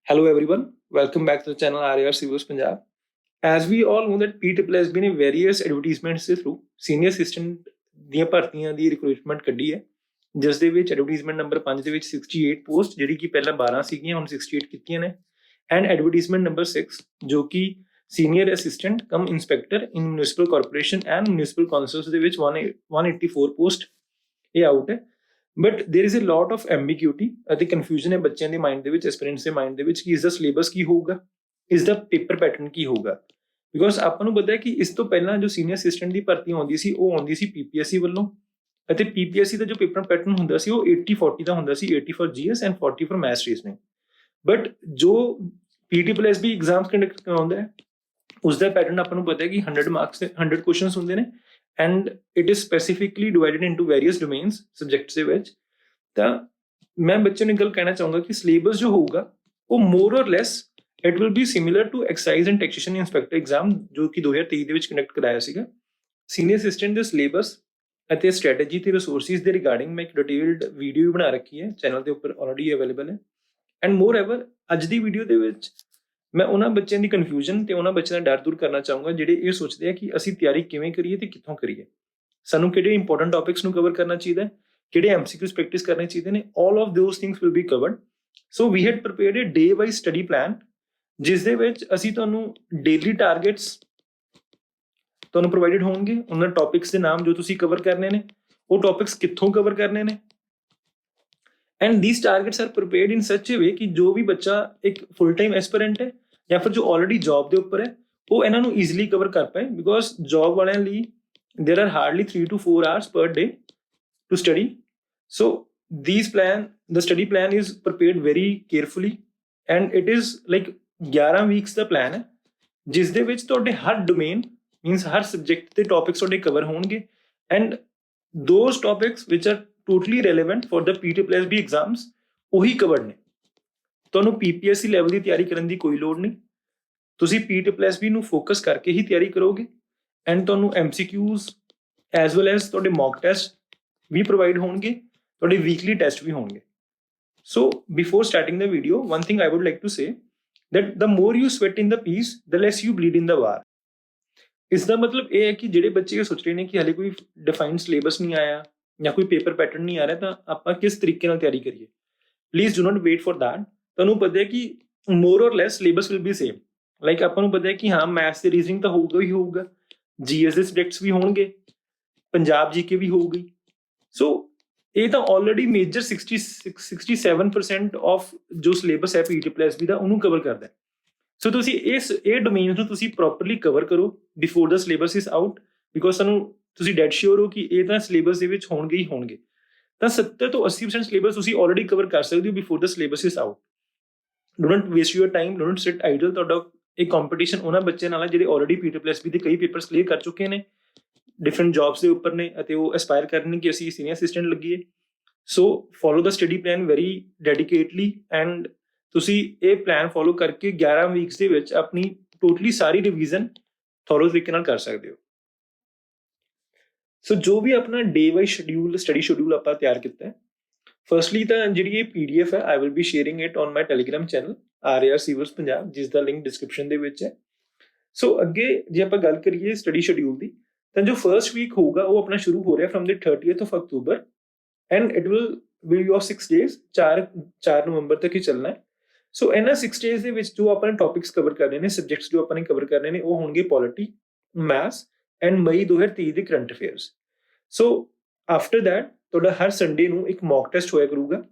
Hello everyone, welcome back to the channel RAR Civils Punjab. As we all know that PTPL has been in various advertisements ਦੇ through senior assistant ਦੀਆਂ ਭਰਤੀਆਂ ਦੀ recruitment ਕੱਢੀ ਹੈ, ਜਿਸ ਦੇ ਵਿੱਚ advertisement number 5 ਦੇ ਵਿੱਚ 68 ਪੋਸਟ ਜਿਹੜੀ ਕਿ ਪਹਿਲਾਂ 12 ਸੀਗੀਆਂ ਹੁਣ 68 ਕੀਤੀਆਂ ਨੇ, ਐਂਡ ਐਡਵਰਟੀਜ਼ਮੈਂਟ ਨੰਬਰ 6 ਜੋ ਕਿ senior assistant cum inspector in municipal corporation and municipal councils ਦੇ ਵਿੱਚ 184 ਪੋਸਟ ਇਹ ਆਊਟ ਹੈ। But there is a lot of ਐਂਬੀਗਿਊਟੀ ਅਤੇ ਕਨਫਿਊਜ਼ਨ ਹੈ ਬੱਚਿਆਂ ਦੇ ਮਾਈਂਡ ਦੇ ਵਿੱਚ, ਐਸਪੀਰੈਂਟਸ ਦੇ ਮਾਈਂਡ ਦੇ ਵਿੱਚ ਕਿ ਇਸ ਦਾ ਸਿਲੇਬਸ ਕੀ ਹੋਊਗਾ, ਇਸ ਦਾ ਪੇਪਰ ਪੈਟਰਨ ਕੀ ਹੋਊਗਾ। ਬਿਕੋਜ਼ ਆਪਾਂ ਨੂੰ ਪਤਾ ਹੈ ਕਿ ਇਸ ਤੋਂ ਪਹਿਲਾਂ ਜੋ ਸੀਨੀਅਰ ਅਸਿਸਟੈਂਟ ਦੀ ਭਰਤੀ ਆਉਂਦੀ ਸੀ ਉਹ ਆਉਂਦੀ ਸੀ ਪੀਪੀਐਸਸੀ ਵੱਲੋਂ, ਅਤੇ ਪੀਪੀਐਸਸੀ ਦਾ ਜੋ ਪੇਪਰ ਪੈਟਰਨ ਹੁੰਦਾ ਸੀ ਉਹ 80-40 ਦਾ ਹੁੰਦਾ ਸੀ, 80 for GS and 40 for maths reasoning. But ਜੋ ਪੀਟੀਪੀਐਸਬੀ ਐਗਜ਼ਾਮਸ ਕੰਡਕਟ ਕਰਾਉਂਦਾ ਹੈ ਉਸ ਦਾ ਪੈਟਰਨ ਆਪਾਂ ਨੂੰ ਪਤਾ ਹੈ ਕਿ 100 ਮਾਰਕਸ ਦੇ 100 ਕੁਐਸਚਨਸ ਹੁੰਦੇ ਨੇ, and it is specifically divided into various domains subjects ਦੇ ਵਿੱਚ। ਤਾਂ ਮੈਂ ਬੱਚੇ ਨੂੰ ਗੱਲ ਕਹਿਣਾ ਚਾਹੂੰਗਾ ਕਿ ਸਿਲੇਬਸ ਜੋ ਹੋਊਗਾ ਉਹ more or less it will be similar to excise and taxation inspector exam ਜੋ ਕਿ 2023 ਦੇ ਵਿੱਚ ਕੰਡਕਟ ਕਰਾਇਆ ਸੀਗਾ। ਸੀਨੀਅਰ ਅਸਿਸਟੈਂਟ ਦੇ ਸਿਲੇਬਸ ਅਤੇ ਸਟ੍ਰੈਟਜੀ ਤੇ ਰਿਸੋਰਸਿਸ ਦੇ ਰਿਗਾਰਡਿੰਗ ਮੈਂ ਇੱਕ ਡਿਟੇਲਡ ਵੀਡੀਓ ਵੀ ਬਣਾ ਰੱਖੀ ਹੈ, ਚੈਨਲ ਦੇ ਉੱਪਰ ਆਲਰੇਡੀ ਅਵੇਲੇਬਲ ਹੈ। ਐਂਡ ਮੋਰ ਐਵਰ ਅੱਜ ਦੀ ਵੀਡੀਓ ਦੇ ਵਿੱਚ ਮੈਂ ਉਹਨਾਂ ਬੱਚਿਆਂ ਦੀ ਕਨਫਿਊਜ਼ਨ ਤੇ ਉਹਨਾਂ ਬੱਚਿਆਂ ਦਾ ਡਰ ਦੂਰ ਕਰਨਾ ਚਾਹੂੰਗਾ ਜਿਹੜੇ ਇਹ ਸੋਚਦੇ ਆ ਕਿ ਅਸੀਂ ਤਿਆਰੀ ਕਿਵੇਂ ਕਰੀਏ ਤੇ ਕਿੱਥੋਂ ਕਰੀਏ, ਸਾਨੂੰ ਕਿਹੜੇ ਇੰਪੋਰਟੈਂਟ ਟੌਪਿਕਸ ਨੂੰ ਕਵਰ ਕਰਨਾ ਚਾਹੀਦਾ ਹੈ, ਕਿਹੜੇ ਐਮਸੀਕਿਊਜ਼ ਪ੍ਰੈਕਟਿਸ ਕਰਨੇ ਚਾਹੀਦੇ ਨੇ। All of those things will be covered. So we had prepared a day wise study plan ਜਿਸ ਦੇ ਵਿੱਚ ਅਸੀਂ ਤੁਹਾਨੂੰ ਡੇਲੀ ਟਾਰਗੇਟਸ ਤੁਹਾਨੂੰ ਪ੍ਰੋਵਾਈਡਡ ਹੋਣਗੇ, ਉਹਨਾਂ ਟੌਪਿਕਸ ਦੇ ਨਾਮ ਜੋ ਤੁਸੀਂ ਕਵਰ ਕਰਨੇ ਨੇ, ਉਹ ਟੌਪਿਕਸ ਕਿੱਥੋਂ ਕਵਰ ਕਰਨੇ ਨੇ, and these targets are prepared in such a ਵੇ ਕਿ ਜੋ ਵੀ ਬੱਚਾ ਇੱਕ ਫੁੱਲ ਟਾਈਮ ਐਸਪੀਰੈਂਟ ਹੈ ਜਾਂ ਫਿਰ ਜੋ ਆਲਰੇਡੀ ਜੌਬ ਦੇ ਉੱਪਰ ਹੈ ਉਹ ਇਹਨਾਂ ਨੂੰ ਈਜ਼ੀਲੀ ਕਵਰ ਕਰ ਪਾਏ। ਬਿਕੋਜ਼ ਜੌਬ ਵਾਲਿਆਂ ਲਈ there are hardly 3 to 4 hours per day to study. So the study plan is prepared very carefully and it is like 11 weeks the plan ਹੈ ਜਿਸ ਦੇ ਵਿੱਚ ਤੁਹਾਡੇ ਹਰ ਡੋਮੇਨ ਮੀਨਸ ਹਰ ਸਬਜੈਕਟ ਦੇ ਟੌਪਿਕਸ ਤੁਹਾਡੇ ਕਵਰ ਹੋਣਗੇ, and those topics which are totally relevant for the PTPSB exams ਉਹੀ covered ਨੇ। ਤੁਹਾਨੂੰ ਪੀਪੀਐਸਸੀ ਲੈਵਲ ਦੀ ਤਿਆਰੀ ਕਰਨ ਦੀ ਕੋਈ ਲੋੜ ਨਹੀਂ, ਤੁਸੀਂ PTPSB ਨੂੰ ਫੋਕਸ ਕਰਕੇ ਹੀ ਤਿਆਰੀ ਕਰੋਗੇ, ਐਂਡ ਤੁਹਾਨੂੰ MCQs ਐਜ਼ ਵੈਲ ਐਜ਼ ਤੁਹਾਡੇ ਮੌਕ ਟੈਸਟ ਵੀ ਪ੍ਰੋਵਾਈਡ ਹੋਣਗੇ, ਤੁਹਾਡੇ ਵੀਕਲੀ ਟੈਸਟ ਵੀ ਹੋਣਗੇ। So before starting the video one thing I would like to say that the more you sweat in the peace the less you bleed in the war. ਇਸ ਦਾ ਮਤਲਬ ਇਹ ਹੈ ਕਿ ਜਿਹੜੇ ਬੱਚੇ ਇਹ ਸੋਚ ਰਹੇ ਨੇ ਕਿ ਹਾਲੇ ਕੋਈ ਡਿਫਾਈਨਡ ਸਿਲੇਬਸ ਨਹੀਂ ਆਇਆ ਜਾਂ ਕੋਈ ਪੇਪਰ ਪੈਟਰਨ ਨਹੀਂ ਆ ਰਿਹਾ ਤਾਂ ਆਪਾਂ ਕਿਸ ਤਰੀਕੇ ਨਾਲ ਤਿਆਰੀ ਕਰੀਏ, please do not wait for that. ਤੁਹਾਨੂੰ ਪਤਾ ਹੈ ਕਿ more or less syllabus will be same. Like ਆਪਾਂ ਨੂੰ ਪਤਾ ਹੈ ਕਿ ਹਾਂ ਮੈਥਸ ਤੇ ਰੀਜ਼ਨਿੰਗ ਤਾਂ ਹੋਊਗਾ ਹੀ ਹੋਊਗਾ, ਜੀਐਸ ਦੇ ਸਬਜੈਕਟਸ ਵੀ ਹੋਣਗੇ, ਪੰਜਾਬ ਜੀਕੇ ਵੀ ਹੋਊਗੀ। ਸੋ ਇਹ ਤਾਂ ਆਲਰੇਡੀ ਮੇਜਰ 67% ਆਫ ਜੋ ਸਿਲੇਬਸ ਹੈ PTPSB ਦਾ ਉਹਨੂੰ ਕਵਰ ਕਰਦਾ ਹੈ। ਸੋ ਤੁਸੀਂ ਇਹ ਡੋਮੇਨ ਨੂੰ ਤੁਸੀਂ ਪ੍ਰੋਪਰਲੀ ਕਵਰ ਕਰੋ before the syllabus is out, because ਤੁਹਾਨੂੰ ਤੁਸੀਂ ਡੈਡ ਸ਼ੋਰ ਹੋ ਕਿ ਇਹ ਤਾਂ ਸਿਲੇਬਸ ਦੇ ਵਿੱਚ ਹੋਣਗੇ ਹੀ ਹੋਣਗੇ। ਤਾਂ 70 ਤੋਂ 80% ਸਿਲੇਬਸ ਤੁਸੀਂ ਆਲਰੇਡੀ ਕਵਰ ਕਰ ਸਕਦੇ ਹੋ before the syllabus is out. Do not waste your time, do not sit Idol. ਤੁਹਾਡਾ ਇਹ ਕੰਪੀਟੀਸ਼ਨ ਉਹਨਾਂ ਬੱਚਿਆਂ ਨਾਲ ਜਿਹੜੇ ਆਲਰੇਡੀ PTPSB ਦੇ ਕਈ ਪੇਪਰਸ ਕਲੀਅਰ ਕਰ ਚੁੱਕੇ ਨੇ, ਡਿਫਰੈਂਟ ਜੌਬਸ ਦੇ ਉੱਪਰ ਨੇ ਅਤੇ ਉਹ ਐਸਪਾਇਰ ਕਰ ਰਹੇ ਨੇ ਕਿ ਅਸੀਂ ਸੀਨੀਅਰ ਅਸਿਸਟੈਂਟ ਲੱਗੀਏ। So follow the study plan very dedicatedly, and ਤੁਸੀਂ ਇਹ ਪਲਾਨ ਫੋਲੋ ਕਰਕੇ 11 ਵੀਕਸ ਦੇ ਵਿੱਚ ਆਪਣੀ ਟੋਟਲੀ ਸਾਰੀ ਰਿਵੀਜ਼ਨ ਥੋਰੋ ਤਰੀਕੇ ਨਾਲ ਕਰ ਸਕਦੇ ਹੋ। ਸੋ ਜੋ ਵੀ ਆਪਣਾ ਡੇ ਵਾਈਜ਼ ਸ਼ਡਿਊਲ ਸਟੱਡੀ ਸ਼ਡਿਊਲ ਆਪਾਂ ਤਿਆਰ ਕੀਤਾ ਹੈ, ਫਰਸਟਲੀ ਤਾਂ ਜਿਹੜੀ ਇਹ PDF ਹੈ I will be sharing it on my Telegram channel RAR Civils Punjab, ਜਿਸ ਦਾ ਲਿੰਕ ਡਿਸਕ੍ਰਿਪਸ਼ਨ ਦੇ ਵਿੱਚ ਹੈ। ਸੋ ਅੱਗੇ ਜੇ ਆਪਾਂ ਗੱਲ ਕਰੀਏ ਸਟੱਡੀ ਸ਼ਡਿਊਲ ਦੀ, ਤਾਂ ਜੋ ਫਰਸਟ ਵੀਕ ਹੋਊਗਾ ਉਹ ਆਪਣਾ ਸ਼ੁਰੂ ਹੋ ਰਿਹਾ from the 30th of October and it will B of 6 days, 4 ਨਵੰਬਰ ਤੱਕ ਹੀ ਚੱਲਣਾ ਹੈ। ਸੋ ਇਹਨਾਂ 6 days ਦੇ ਵਿੱਚ ਜੋ ਆਪਾਂ ਨੇ ਟੌਪਿਕਸ ਕਵਰ ਕਰਨੇ ਨੇ, ਸਬਜੈਕਟਸ ਜੋ ਆਪਾਂ ਨੇ ਕਵਰ ਕਰਨੇ ਨੇ, ਉਹ ਹੋਣਗੇ ਪੋਲਿਟੀ, ਮੈਥਸ ਐਂਡ ਮਈ 2023 ਦੇ current affairs. So after that ਤੁਹਾਡਾ ਹਰ ਸੰਡੇ ਨੂੰ ਇੱਕ ਮੌਕ ਟੈਸਟ ਹੋਇਆ ਕਰੂਗਾ।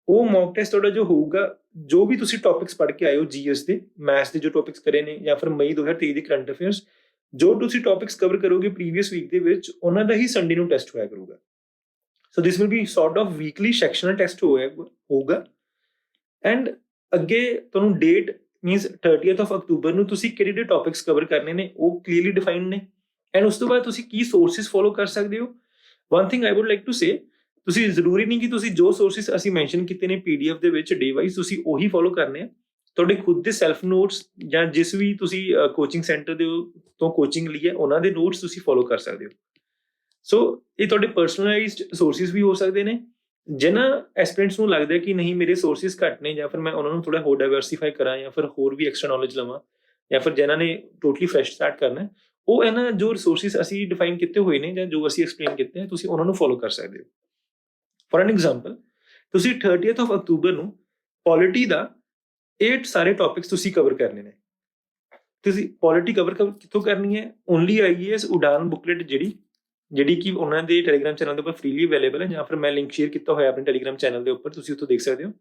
ਉਹ ਮੌਕ ਟੈਸਟ ਤੁਹਾਡਾ ਜੋ ਹੋਊਗਾ, ਜੋ ਵੀ ਤੁਸੀਂ ਟੌਪਿਕਸ ਪੜ੍ਹ ਕੇ ਆਏ ਹੋ ਜੀਐਸ ਦੇ, ਮੈਥਸ ਦੇ ਜੋ ਟੌਪਿਕਸ ਕਰੇ ਨੇ, ਜਾਂ ਫਿਰ ਮਈ 2023 ਦੇ ਕਰੰਟ ਅਫੇਅਰਸ, ਜੋ ਤੁਸੀਂ ਟੌਪਿਕਸ ਕਵਰ ਕਰੋਗੇ ਪ੍ਰੀਵੀਅਸ ਵੀਕ ਦੇ ਵਿੱਚ ਉਹਨਾਂ ਦਾ ਹੀ ਸੰਡੇ ਨੂੰ ਟੈਸਟ ਹੋਇਆ ਕਰੂਗਾ। So this will be sort of weekly sectional test ਹੋਊਗਾ। ਐਂਡ ਅੱਗੇ ਤੁਹਾਨੂੰ date means 30th of October ਨੂੰ ਤੁਸੀਂ ਕਿਹੜੇ ਟੌਪਿਕਸ ਕਵਰ ਕਰਨੇ ਨੇ ਉਹ ਕਲੀਅਰਲੀ ਡਿਫਾਈਨਡ ਨੇ, ਐਂਡ ਉਸ ਤੋਂ ਬਾਅਦ ਤੁਸੀਂ ਕੀ ਸੋਰਸਿਸ ਫੋਲੋ ਕਰ ਸਕਦੇ ਹੋ। One thing I would like to say, ਤੁਸੀਂ ਜ਼ਰੂਰੀ ਨਹੀਂ ਕਿ ਤੁਸੀਂ ਜੋ ਸੋਰਸਿਸ ਅਸੀਂ ਮੈਂਸ਼ਨ ਕੀਤੇ ਨੇ PDF ਦੇ ਵਿੱਚ ਡੇ ਵਾਈਜ਼ ਤੁਸੀਂ ਉਹੀ ਫੋਲੋ ਕਰਨੇ ਆ। ਤੁਹਾਡੇ ਖੁਦ ਦੇ ਸੈਲਫ ਨੋਟਸ ਜਾਂ ਜਿਸ ਵੀ ਤੁਸੀਂ ਕੋਚਿੰਗ ਸੈਂਟਰ ਦੇ ਤੋਂ ਕੋਚਿੰਗ ਲਈ ਹੈ ਉਹਨਾਂ ਦੇ ਨੋਟਸ ਤੁਸੀਂ ਫੋਲੋ ਕਰ ਸਕਦੇ ਹੋ। ਸੋ ਇਹ ਤੁਹਾਡੇ ਪਰਸਨਲਾਈਜ਼ਡ ਸੋਰਸਿਸ ਵੀ ਹੋ ਸਕਦੇ ਨੇ, ਜਿਨ੍ਹਾਂ ਐਸਪੀਰੈਂਟਸ ਨੂੰ ਲੱਗਦਾ ਕਿ ਨਹੀਂ ਮੇਰੇ ਸੋਰਸਿਸ ਘੱਟ ਨੇ ਜਾਂ ਫਿਰ ਮੈਂ ਉਹਨਾਂ ਨੂੰ ਥੋੜਾ ਹੋਰ ਡਾਇਵਰਸੀਫਾਈ ਕਰਾਂ ਜਾਂ ਫਿਰ ਹੋਰ ਵੀ ਐਕਸਟਰਾ ਨੌਲੇਜ ਲਵਾਂ ਜਾਂ ਫਿਰ ਜਿਨ੍ਹਾਂ ਨੇ ਟੋਟਲੀ ਫਰੈਸ਼ ਸਟਾਰਟ ਕਰਨਾ, ਉਹ ਇਹਨਾਂ ਜੋ ਰਿਸੋਰਸਿਸ ਅਸੀਂ ਡਿਫਾਈਨ ਕੀਤੇ ਹੋਏ ਨੇ ਜਾਂ ਜੋ ਅਸੀਂ ਐਕਸਪਲੇਨ ਕੀਤੇ ਆ, ਤੁਸੀਂ ਉਹਨਾਂ ਨੂੰ ਫੋਲੋ ਕਰ ਸਕਦੇ ਹੋ। ਫॉर ਐਨ ਐਗਜ਼ਾਮਪਲ, ਤੁਸੀਂ 30th of ਅਕਤੂਬਰ ਨੂੰ ਪੋਲਿਟੀ ਦਾ 8 ਸਾਰੇ ਟੌਪਿਕਸ ਤੁਸੀਂ ਕਵਰ ਕਰਨੇ ਨੇ। ਤੁਸੀਂ ਪੋਲਿਟੀ ਕਵਰ ਕਿੱਥੋਂ ਕਰਨੀ ਹੈ? ਓਨਲੀ IAS ਉਡਾਨ ਬੁਕਲੇਟ ਜਿਹੜੀ ਕਿ ਉਹਨਾਂ ਦੇ ਟੈਲੀਗ੍ਰਾਮ ਚੈਨਲ ਦੇ ਉੱਪਰ ਫ੍ਰੀਲੀ ਅਵੇਲੇਬਲ ਹੈ, ਜਾਂ ਫਿਰ ਮੈਂ ਲਿੰਕ ਸ਼ੇਅਰ ਕੀਤਾ ਹੋਇਆ ਆਪਣੇ ਟੈਲੀਗ੍ਰਾਮ ਚੈਨਲ ਦੇ ਉੱਪਰ, ਤੁਸੀਂ ਉੱਥੋਂ ਦੇਖ ਸਕਦੇ ਹੋ।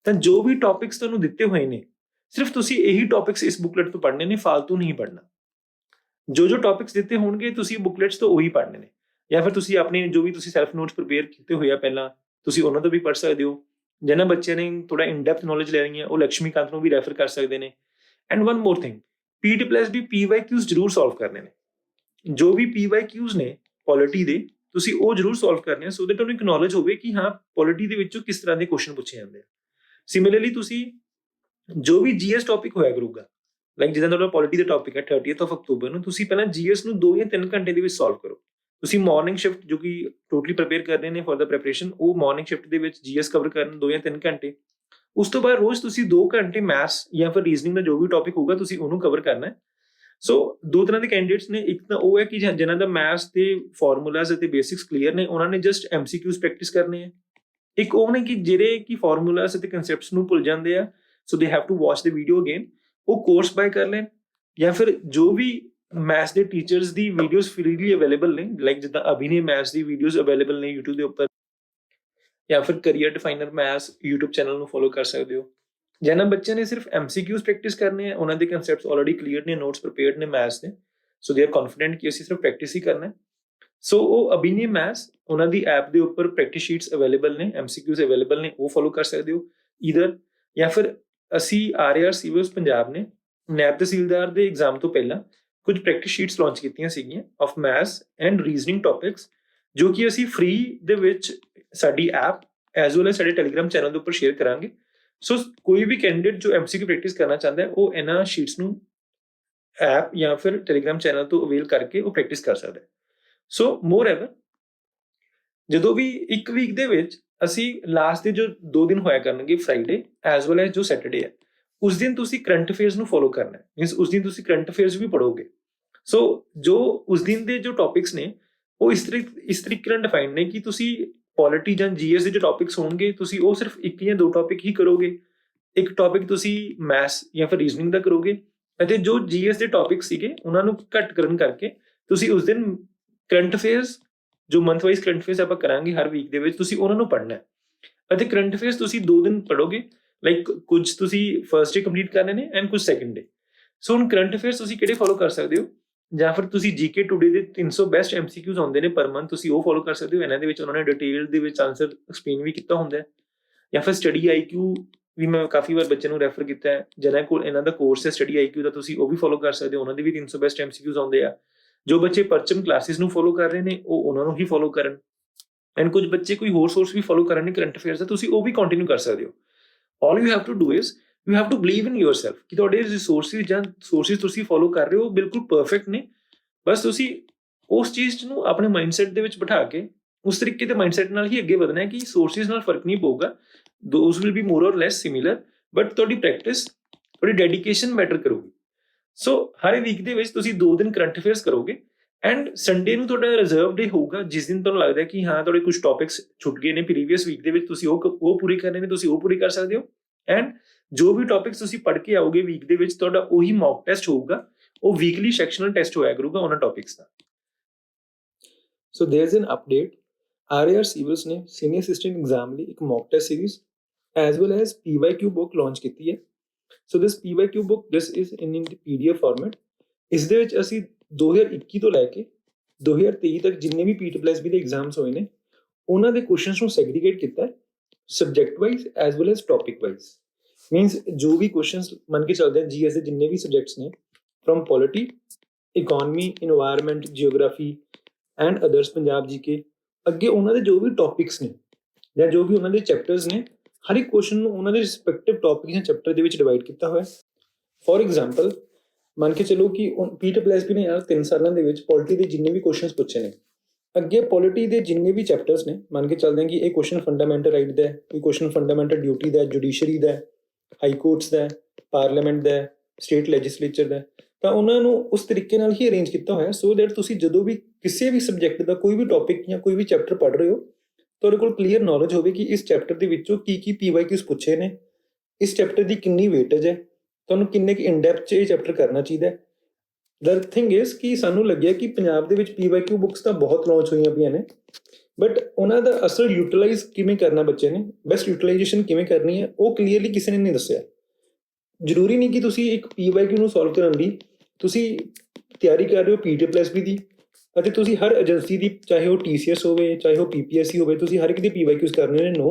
ਤਾਂ ਜੋ ਵੀ ਟੌਪਿਕਸ ਤੁਹਾਨੂੰ ਦਿੱਤੇ ਹੋਏ ਨੇ, ਸਿਰਫ ਤੁਸੀਂ ਇਹੀ ਟੌਪਿਕਸ ਇਸ ਬੁਕਲੇਟ ਤੋਂ ਪੜ੍ਹਨੇ ਨੇ, ਫਾਲਤੂ ਨਹੀਂ ਪੜ੍ਹਨਾ। ਜੋ ਟੌਪਿਕਸ ਦਿੱਤੇ ਹੋਣਗੇ ਤੁਸੀਂ ਬੁਕਲੇਟਸ ਤੋਂ ਉਹੀ ਪੜ੍ਹਨੇ ਨੇ, ਜਾਂ ਫਿਰ ਤੁਸੀਂ ਆਪਣੇ ਜੋ ਵੀ ਤੁਸੀਂ ਸੈਲਫ ਨੋਟਸ ਪ੍ਰੀਪੇਅਰ ਕੀਤੇ ਹੋਏ ਆ ਪਹਿਲਾਂ, ਤੁਸੀਂ ਉਹਨਾਂ ਤੋਂ ਵੀ ਪੜ੍ਹ ਸਕਦੇ ਹੋ। ਜਿਨ੍ਹਾਂ ਬੱਚਿਆਂ ਨੇ ਥੋੜਾ ਇਨਡੈਪਥ ਨੌਲੇਜ ਲੈਣੀ ਹੈ, ਉਹ ਲక్ష్ਮੀਕਾਂਤ ਨੂੰ ਵੀ ਰੈਫਰ ਕਰ ਸਕਦੇ ਨੇ। And one more thing, PT+B PYQs ਜ਼ਰੂਰ ਸੋਲਵ ਕਰਨੇ ਨੇ। ਜੋ ਵੀ PYQs ਨੇ ਪੋਲਿਟੀ ਦੇ, ਤੁਸੀਂ ਉਹ ਜ਼ਰੂਰ ਸੋਲਵ ਕਰਨੇ ਆ, ਸੋ ਦੈਟ ਤੁਹਾਨੂੰ ਇੱਕ ਨੌਲੇਜ ਹੋਵੇ ਕਿ ਹਾਂ ਪੋਲਿਟੀ ਦੇ ਵਿੱਚੋਂ ਕਿਸ ਤਰ੍ਹਾਂ ਦੇ ਕੁਐਸਚਨ ਪੁੱਛੇ ਜਾਂਦੇ ਆ। ਸਿਮਿਲਰਲੀ ਤੁਸੀਂ ਜੋ ਵੀ GS ਟੌਪਿਕ ਹੋਇਆ ਕਰੂਗਾ, ਲਾਈਕ ਜਿੱਦਾਂ ਤੁਹਾਡਾ ਪੋਲਿਟੀ ਦਾ ਟੌਪਿਕ ਹੈ 30th of ਅਕਤੂਬਰ ਨੂੰ, ਤੁਸੀਂ ਪਹਿਲਾਂ GS ਨੂੰ 2 ਜਾਂ 3 ਘੰਟੇ ਦੇ ਵਿੱਚ ਸੋਲਵ ਕਰੋ। ਤੁਸੀਂ ਮਾਰਨਿੰਗ ਸ਼ਿਫਟ ਜੋ ਕਿ ਟੋਟਲੀ ਪ੍ਰੀਪੇਅਰ ਕਰ ਰਹੇ ਨੇ ਫॉर द ਪ੍ਰੈਪਰੇਸ਼ਨ, ਉਹ ਮਾਰਨਿੰਗ ਸ਼ਿਫਟ ਦੇ ਵਿੱਚ GS ਕਵਰ ਕਰਨ 2 ਜਾਂ 3 ਘੰਟੇ। ਉਸ ਤੋਂ ਬਾਅਦ ਰੋਜ਼ ਤੁਸੀਂ 2 ਘੰਟੇ ਮੈਥਸ ਜਾਂ ਫਿਰ ਰੀਜ਼ਨਿੰਗ ਦਾ ਜੋ ਵੀ ਟੌਪਿਕ ਹੋਊਗਾ ਤੁਸੀਂ ਉਹਨੂੰ ਕਵਰ ਕਰਨਾ ਹੈ। ਸੋ ਦੋ ਤਰ੍ਹਾਂ ਦੇ ਕੈਂਡੀਡੇਟਸ ਨੇ, ਇੱਕ ਤਾਂ ਉਹ ਹੈ ਕਿ ਜਿਨ੍ਹਾਂ ਦਾ ਮੈਥਸ ਦੇ ਫਾਰਮੂਲਾਜ਼ ਅਤੇ ਬੇਸਿਕਸ ਕਲੀਅਰ ਨੇ, ਉਹਨਾਂ ਨੇ ਜਸਟ MCQs ਪ੍ਰੈਕਟਿਸ ਕਰਨੇ ਹੈ। ਇੱਕ ਉਹ ਨੇ ਕਿ ਜਿਹੜੇ ਕਿ ਫਾਰਮੂਲਾਜ਼ ਅਤੇ ਕਨਸੈਪਟਸ ਨੂੰ ਭੁੱਲ ਜਾਂਦੇ ਆ, so they have to watch the video again, ਉਹ ਕੋਰਸ ਬਾਏ ਕਰ ਲੈਣ। ਜਾਂ ਫਿਰ ਜੋ ਵੀ ਮੈਥਸ ਦੇ ਟੀਚਰਸ ਦੀ ਵੀਡੀਓਜ਼ ਫ੍ਰੀਲੀ ਅਵੇਲੇਬਲ ਨੇ, ਲਾਈਕ ਜਿੱਦਾਂ ਅਭਿਨੇ ਮੈਥਸ ਦੀ ਵੀਡੀਓਜ਼ ਅਵੇਲੇਬਲ ਨੇ YouTube ਦੇ ਉੱਪਰ, ਜਾਂ ਫਿਰ career definer maths YouTube channel ਨੂੰ ਫੋਲੋ ਕਰ ਸਕਦੇ ਹੋ। ਜਿਹਨਾਂ ਬੱਚਿਆਂ ਨੇ ਸਿਰਫ MCQs ਪ੍ਰੈਕਟਿਸ ਕਰਨੇ ਆ, ਉਹਨਾਂ ਦੇ ਕਨਸੈਪਟਸ ਆਲਰੇਡੀ ਕਲੀਅਰ ਨੇ, ਨੋਟਸ ਪ੍ਰੀਪੇਅਰਡ ਨੇ ਮੈਥਸ ਦੇ, ਸੋ ਦੇ ਆਰ ਕੌਨਫੀਡੈਂਟ ਕਿ ਅਸੀਂ ਸਿਰਫ ਪ੍ਰੈਕਟਿਸ ਹੀ ਕਰਨਾ ਹੈ। ਸੋ ਉਹ ਅਭਿਨੇ ਮੈਥਸ, ਉਹਨਾਂ ਦੀ ਐਪ ਦੇ ਉੱਪਰ ਪ੍ਰੈਕਟਿਸ ਸ਼ੀਟਸ ਅਵੇਲੇਬਲ ਨੇ, MCQs ਅਵੇਲੇਬਲ ਨੇ, ਉਹ ਫੋਲੋ ਕਰ ਸਕਦੇ ਹੋ ਈਦਰ। ਜਾਂ ਫਿਰ ਅਸੀਂ RAR ਸਿਵਲਸ ਪੰਜਾਬ ਨੇ ਨੈਬ ਤਹਿਸੀਲਦਾਰ ਦੇ ਐਗਜ਼ਾਮ ਤੋਂ ਪਹਿਲਾਂ ਕੁਝ ਪ੍ਰੈਕਟਿਸ ਸ਼ੀਟਸ ਲਾਂਚ ਕੀਤੀਆਂ ਸੀਗੀਆਂ of maths and reasoning topics, ਜੋ ਕਿ ਅਸੀਂ ਫ੍ਰੀ ਦੇ ਵਿੱਚ ਸਾਡੀ ਐਪ ਐਜ਼ ਵੈਲ ਐਜ਼ ਸਾਡੇ ਟੈਲੀਗ੍ਰਾਮ ਚੈਨਲ ਦੇ ਉੱਪਰ ਸ਼ੇਅਰ ਕਰਾਂਗੇ। ਸੋ ਕੋਈ ਵੀ ਕੈਂਡੀਡੇਟ ਜੋ MCQ ਪ੍ਰੈਕਟਿਸ ਕਰਨਾ ਚਾਹੁੰਦਾ ਹੈ, ਉਹ ਇਹਨਾਂ ਸ਼ੀਟਸ ਨੂੰ ਐਪ ਜਾਂ ਫਿਰ ਟੈਲੀਗ੍ਰਾਮ ਚੈਨਲ ਤੋਂ ਅਵੇਲ ਕਰਕੇ ਉਹ ਪ੍ਰੈਕਟਿਸ ਕਰ ਸਕਦਾ ਹੈ। ਸੋ ਮੋਰ ਐਵਰ, ਜਦੋਂ ਵੀ ਇੱਕ ਵੀਕ ਦੇ ਵਿੱਚ ਅਸੀਂ ਲਾਸਟ ਦੇ ਜੋ 2 ਦਿਨ ਹੋਇਆ ਕਰਨਗੇ, ਫਰਾਈਡੇ ਐਜ਼ ਵੈਲ ਐਜ਼ ਜੋ ਸੈਟਰਡੇ ਹੈ, ਉਸ ਦਿਨ ਤੁਸੀਂ ਕਰੰਟ ਅਫੇਅਰਸ ਨੂੰ ਫੋਲੋ ਕਰਨਾ ਹੈ। ਮੀਨਸ ਉਸ ਦਿਨ ਤੁਸੀਂ ਕਰੰਟ ਅਫੇਅਰਸ ਵੀ ਪੜ੍ਹੋਗੇ। ਸੋ ਜੋ ਉਸ ਦਿਨ ਦੇ ਜੋ ਟੌਪਿਕਸ ਨੇ, ਉਹ ਇਸ ਤਰੀਕੇ ਨਾਲ ਡਿਫਾਈਨ ਨੇ ਕਿ ਤੁਸੀਂ ਪੋਲਿਟੀ ਜਾਂ GS ਦੇ ਜੋ ਟੌਪਿਕਸ ਹੋਣਗੇ, ਤੁਸੀਂ ਉਹ ਸਿਰਫ 1 ਜਾਂ 2 ਟੌਪਿਕ ਹੀ ਕਰੋਗੇ। ਇੱਕ ਟੌਪਿਕ ਤੁਸੀਂ ਮੈਥਸ ਜਾਂ ਫਿਰ ਰੀਜ਼ਨਿੰਗ ਦਾ ਕਰੋਗੇ, ਅਤੇ ਜੋ GS ਦੇ ਟੌਪਿਕ ਸੀਗੇ ਉਹਨਾਂ ਨੂੰ ਘੱਟ ਕਰਨ ਕਰਕੇ ਤੁਸੀਂ ਉਸ ਦਿਨ ਕਰੰਟ ਅਫੇਅਰਸ, ਜੋ ਮੰਥ ਵਾਈਜ਼ ਕਰੰਟ ਅਫੇਅਰਸ ਆਪਾਂ ਕਰਾਂਗੇ ਹਰ ਵੀਕ ਦੇ ਵਿੱਚ, ਤੁਸੀਂ ਉਹਨਾਂ ਨੂੰ ਪੜ੍ਹਨਾ ਹੈ। ਅਤੇ ਕਰੰਟ ਅਫੇਅਰਸ ਤੁਸੀਂ 2 ਦਿਨ ਪੜ੍ਹੋਗੇ, ਲਾਈਕ ਕੁਝ ਤੁਸੀਂ ਫਰਸਟ ਡੇ ਕੰਪਲੀਟ ਕਰਨੇ ਨੇ ਐਂਡ ਕੁਝ ਸੈਕੰਡ ਡੇ। ਸੋ ਹੁਣ ਕਰੰਟ ਅਫੇਅਰਸ ਤੁਸੀਂ ਕਿਹੜੇ ਫੋਲੋ ਕਰ ਸਕਦੇ ਹੋ? ਜਾਂ ਫਿਰ ਤੁਸੀਂ GK ਟੂਡੇ ਦੇ 300 ਬੈਸਟ MCQs ਆਉਂਦੇ ਨੇ ਪਰ ਮੰਥ, ਤੁਸੀਂ ਉਹ ਫੋਲੋ ਕਰ ਸਕਦੇ ਹੋ। ਇਹਨਾਂ ਦੇ ਵਿੱਚ ਉਹਨਾਂ ਨੇ ਡਿਟੇਲ ਦੇ ਵਿੱਚ ਆਨਸਰ ਐਕਸਪਲੇਨ ਵੀ ਕੀਤਾ ਹੁੰਦਾ ਹੈ। ਜਾਂ ਫਿਰ ਸਟੱਡੀ IQ ਵੀ ਮੈਂ ਕਾਫੀ ਵਾਰ ਬੱਚਿਆਂ ਨੂੰ ਰੈਫਰ ਕੀਤਾ ਹੈ, ਜਿਹਨਾਂ ਕੋਲ ਇਹਨਾਂ ਦਾ ਕੋਰਸ ਹੈ ਸਟੱਡੀ IQ ਦਾ, ਤੁਸੀਂ ਉਹ ਵੀ ਫੋਲੋ ਕਰ ਸਕਦੇ ਹੋ। ਉਹਨਾਂ ਦੇ ਵੀ 300 ਬੈਸਟ MCQs ਆਉਂਦੇ ਆ। ਜੋ ਬੱਚੇ ਪਰਚਮ ਕਲਾਸਿਸ ਨੂੰ ਫੋਲੋ ਕਰ ਰਹੇ ਨੇ, ਉਹ ਉਹਨਾਂ ਨੂੰ ਹੀ ਫੋਲੋ ਕਰਨ। ਐਂਡ ਕੁਝ ਬੱਚੇ ਕੋਈ ਹੋਰ ਸੋਰਸ ਵੀ ਫੋਲੋ ਕਰਨ ਨੇ ਕਰੰਟ ਅਫੇਅਰਸ ਦਾ, ਤੁਸੀਂ ਉਹ ਵੀ ਕੰਟੀਨਿਊ ਕਰ ਸਕਦੇ ਹੋ। All you have to do is you have to believe in yourself ਕਿ ਤੁਹਾਡੇ ਰਿਸੋਰਸਿਸ ਜਾਂ ਸੋਰਸਿਸ ਤੁਸੀਂ ਫੋਲੋ ਕਰ ਰਹੇ ਹੋ ਬਿਲਕੁਲ ਪਰਫੈਕਟ ਨੇ। ਬਸ ਤੁਸੀਂ ਉਸ ਚੀਜ਼ ਨੂੰ ਆਪਣੇ ਮਾਈਂਡਸੈਟ ਦੇ ਵਿੱਚ ਬਿਠਾ ਕੇ ਉਸ ਤਰੀਕੇ ਦੇ ਮਾਈਂਡਸੈਟ ਨਾਲ ਹੀ ਅੱਗੇ ਵਧਣਾ ਹੈ ਕਿ ਸੋਰਸਿਸ ਨਾਲ ਫਰਕ ਨਹੀਂ ਪਊਗਾ, those will be more or lace similar, but ਤੁਹਾਡੀ ਪ੍ਰੈਕਟਿਸ, ਤੁਹਾਡੀ ਡੈਡੀਕੇਸ਼ਨ ਮੈਟਰ ਕਰੂਗੀ। ਸੋ ਹਰ ਵੀਕ ਦੇ ਵਿੱਚ ਤੁਸੀਂ 2 ਦਿਨ ਕਰੰਟ ਅਫੇਅਰਸ ਕਰੋਗੇ, ਐਂਡ ਸੰਡੇ ਨੂੰ ਤੁਹਾਡਾ ਰਿਜ਼ਰਵ ਡੇ ਹੋਊਗਾ, ਜਿਸ ਦਿਨ ਤੁਹਾਨੂੰ ਲੱਗਦਾ ਕਿ ਹਾਂ ਤੁਹਾਡੇ ਕੁਝ ਟੌਪਿਕਸ ਛੁੱਟ ਗਏ ਨੇ ਪ੍ਰੀਵੀਅਸ ਵੀਕ ਦੇ ਵਿੱਚ, ਤੁਸੀਂ ਉਹ ਪੂਰੀ ਕਰਨੇ ਨੇ, ਤੁਸੀਂ ਉਹ ਪੂਰੀ ਕਰ ਸਕਦੇ ਹੋ। ਐਂਡ ਜੋ ਵੀ ਟੌਪਿਕਸ ਤੁਸੀਂ ਪੜ੍ਹ ਕੇ ਆਓਗੇ ਵੀਕ ਦੇ ਵਿੱਚ, ਤੁਹਾਡਾ ਉਹੀ ਮੌਕ ਟੈਸਟ ਹੋਊਗਾ, ਉਹ ਵੀਕਲੀ ਸੈਕਸ਼ਨਲ ਟੈਸਟ ਹੋਇਆ ਕਰੂਗਾ ਉਹਨਾਂ ਟੌਪਿਕਸ ਦਾ। So there is an update, RAR civils ਨੇ ਸੀਨੀਅਰ ਅਸਿਸਟੈਂਟ ਐਗਜ਼ਾਮ ਲਈ ਇੱਕ mock test series as well as PYQ book launch ਕੀਤੀ ਹੈ। So this PYQ book this is in PDF format. ਇਸ ਦੇ ਵਿੱਚ ਅਸੀਂ 2021 ਤੋਂ ਲੈ ਕੇ 2023 ਤੱਕ ਜਿੰਨੇ ਵੀ PT+B ਦੇ ਐਗਜ਼ਾਮਸ ਹੋਏ ਨੇ, ਉਹਨਾਂ ਦੇ ਕੁਐਸਚਨਸ ਨੂੰ ਸੈਗਰੀਗੇਟ ਕੀਤਾ subject wise as well as topic wise. Means ਜੋ ਵੀ ਕੁਐਸਚਨਸ ਮੰਨ ਕੇ ਚੱਲਦੇ ਆ GS ਦੇ ਜਿੰਨੇ ਵੀ ਸਬਜੈਕਟਸ ਨੇ, from polity, economy, environment, geography and others, Punjab GK, ਅੱਗੇ ਉਹਨਾਂ ਦੇ ਜੋ ਵੀ ਟੌਪਿਕਸ ਨੇ ਜਾਂ ਜੋ ਵੀ ਉਹਨਾਂ ਦੇ ਚੈਪਟਰਸ ਨੇ, ਹਰ ਇੱਕ ਕੁਐਸਚਨ ਨੂੰ ਉਹਨਾਂ ਦੇ ਰਿਸਪੈਕਟਿਵ ਟੌਪਿਕ ਜਾਂ ਚੈਪਟਰ ਦੇ ਵਿੱਚ ਡਿਵਾਈਡ ਕੀਤਾ ਹੋਇਆ। ਫੋਰ ਐਗਜ਼ਾਮਪਲ, ਮੰਨ ਕੇ ਚਲੋ ਕਿ PT+B ਨੇ ਯਾਰ 3 ਸਾਲਾਂ ਦੇ ਵਿੱਚ ਪੋਲਿਟੀ ਦੇ ਜਿੰਨੇ ਵੀ ਕੁਐਸਚਨਸ ਪੁੱਛੇ ਨੇ, ਅੱਗੇ ਪੋਲਿਟੀ ਦੇ ਜਿੰਨੇ ਵੀ ਚੈਪਟਰਸ ਨੇ ਮੰਨ ਕੇ ਚੱਲਦੇ ਹਾਂ ਕਿ ਇਹ ਕੁਐਸਚਨ ਫੰਡਾਮੈਂਟਲ ਰਾਈਟ ਦਾ ਹੈ, ਕੋਈ ਕੁਐਸਚਨ ਫੰਡਾਮੈਂਟਲ ਡਿਊਟੀ ਦਾ, ਜੁਡੀਸ਼ਰੀ ਦਾ, ਹਾਈ ਕੋਰਟਸ ਦਾ, ਪਾਰਲੀਮੈਂਟ ਦਾ, ਸਟੇਟ ਲੈਜਿਸਲੇਚਰ ਦਾ, ਤਾਂ ਉਹਨਾਂ ਨੂੰ ਉਸ ਤਰੀਕੇ ਨਾਲ ਹੀ ਅਰੇਂਜ ਕੀਤਾ ਹੋਇਆ ਸੋ ਦੈਟ ਤੁਸੀਂ ਜਦੋਂ ਵੀ ਕਿਸੇ ਵੀ ਸਬਜੈਕਟ ਦਾ ਕੋਈ ਵੀ ਟੌਪਿਕ ਜਾਂ ਕੋਈ ਵੀ ਚੈਪਟਰ ਪੜ੍ਹ ਰਹੇ ਹੋ ਤੁਹਾਡੇ ਕੋਲ ਕਲੀਅਰ ਨੌਲੇਜ ਹੋਵੇ ਕਿ ਇਸ ਚੈਪਟਰ ਦੇ ਵਿੱਚੋਂ ਕੀ PYQs ਪੁੱਛੇ ਨੇ, ਇਸ ਚੈਪਟਰ ਦੀ ਕਿੰਨੀ ਵੇਟੇਜ ਹੈ, ਤੁਹਾਨੂੰ ਕਿੰਨੇ ਕੁ ਇਨਡੈਪਥ 'ਚ ਇਹ ਚੈਪਟਰ ਕਰਨਾ ਚਾਹੀਦਾ ਹੈ। ਦ ਥਿੰਗ ਇਜ਼ ਕਿ ਸਾਨੂੰ ਲੱਗਿਆ ਕਿ ਪੰਜਾਬ ਦੇ ਵਿੱਚ PYQ ਬੁੱਕਸ ਤਾਂ ਬਹੁਤ ਲਾਂਚ ਹੋਈਆਂ ਪਈਆਂ ਨੇ ਬਟ ਉਹਨਾਂ ਦਾ ਅਸਲ ਯੂਟੀਲਾਈਜ਼ ਕਿਵੇਂ ਕਰਨਾ ਬੱਚੇ ਨੇ, ਬੈਸਟ ਯੂਟੀਲਾਈਜੇਸ਼ਨ ਕਿਵੇਂ ਕਰਨੀ ਹੈ ਉਹ ਕਲੀਅਰਲੀ ਕਿਸੇ ਨੇ ਨਹੀਂ ਦੱਸਿਆ। ਜ਼ਰੂਰੀ ਨਹੀਂ ਕਿ ਤੁਸੀਂ ਇੱਕ PYQ ਨੂੰ ਸੋਲਵ ਕਰਨ ਲਈ ਤੁਸੀਂ ਤਿਆਰੀ ਕਰ ਰਹੇ ਹੋ PTPSB ਦੀ ਅਤੇ ਤੁਸੀਂ ਹਰ ਏਜੰਸੀ ਦੀ ਚਾਹੇ ਉਹ TCS ਹੋਵੇ ਚਾਹੇ ਉਹ PPSC ਹੋਵੇ ਤੁਸੀਂ ਹਰ ਇੱਕ ਦੀ PYQs ਕਰਨੇ ਨੇ। ਨੋ,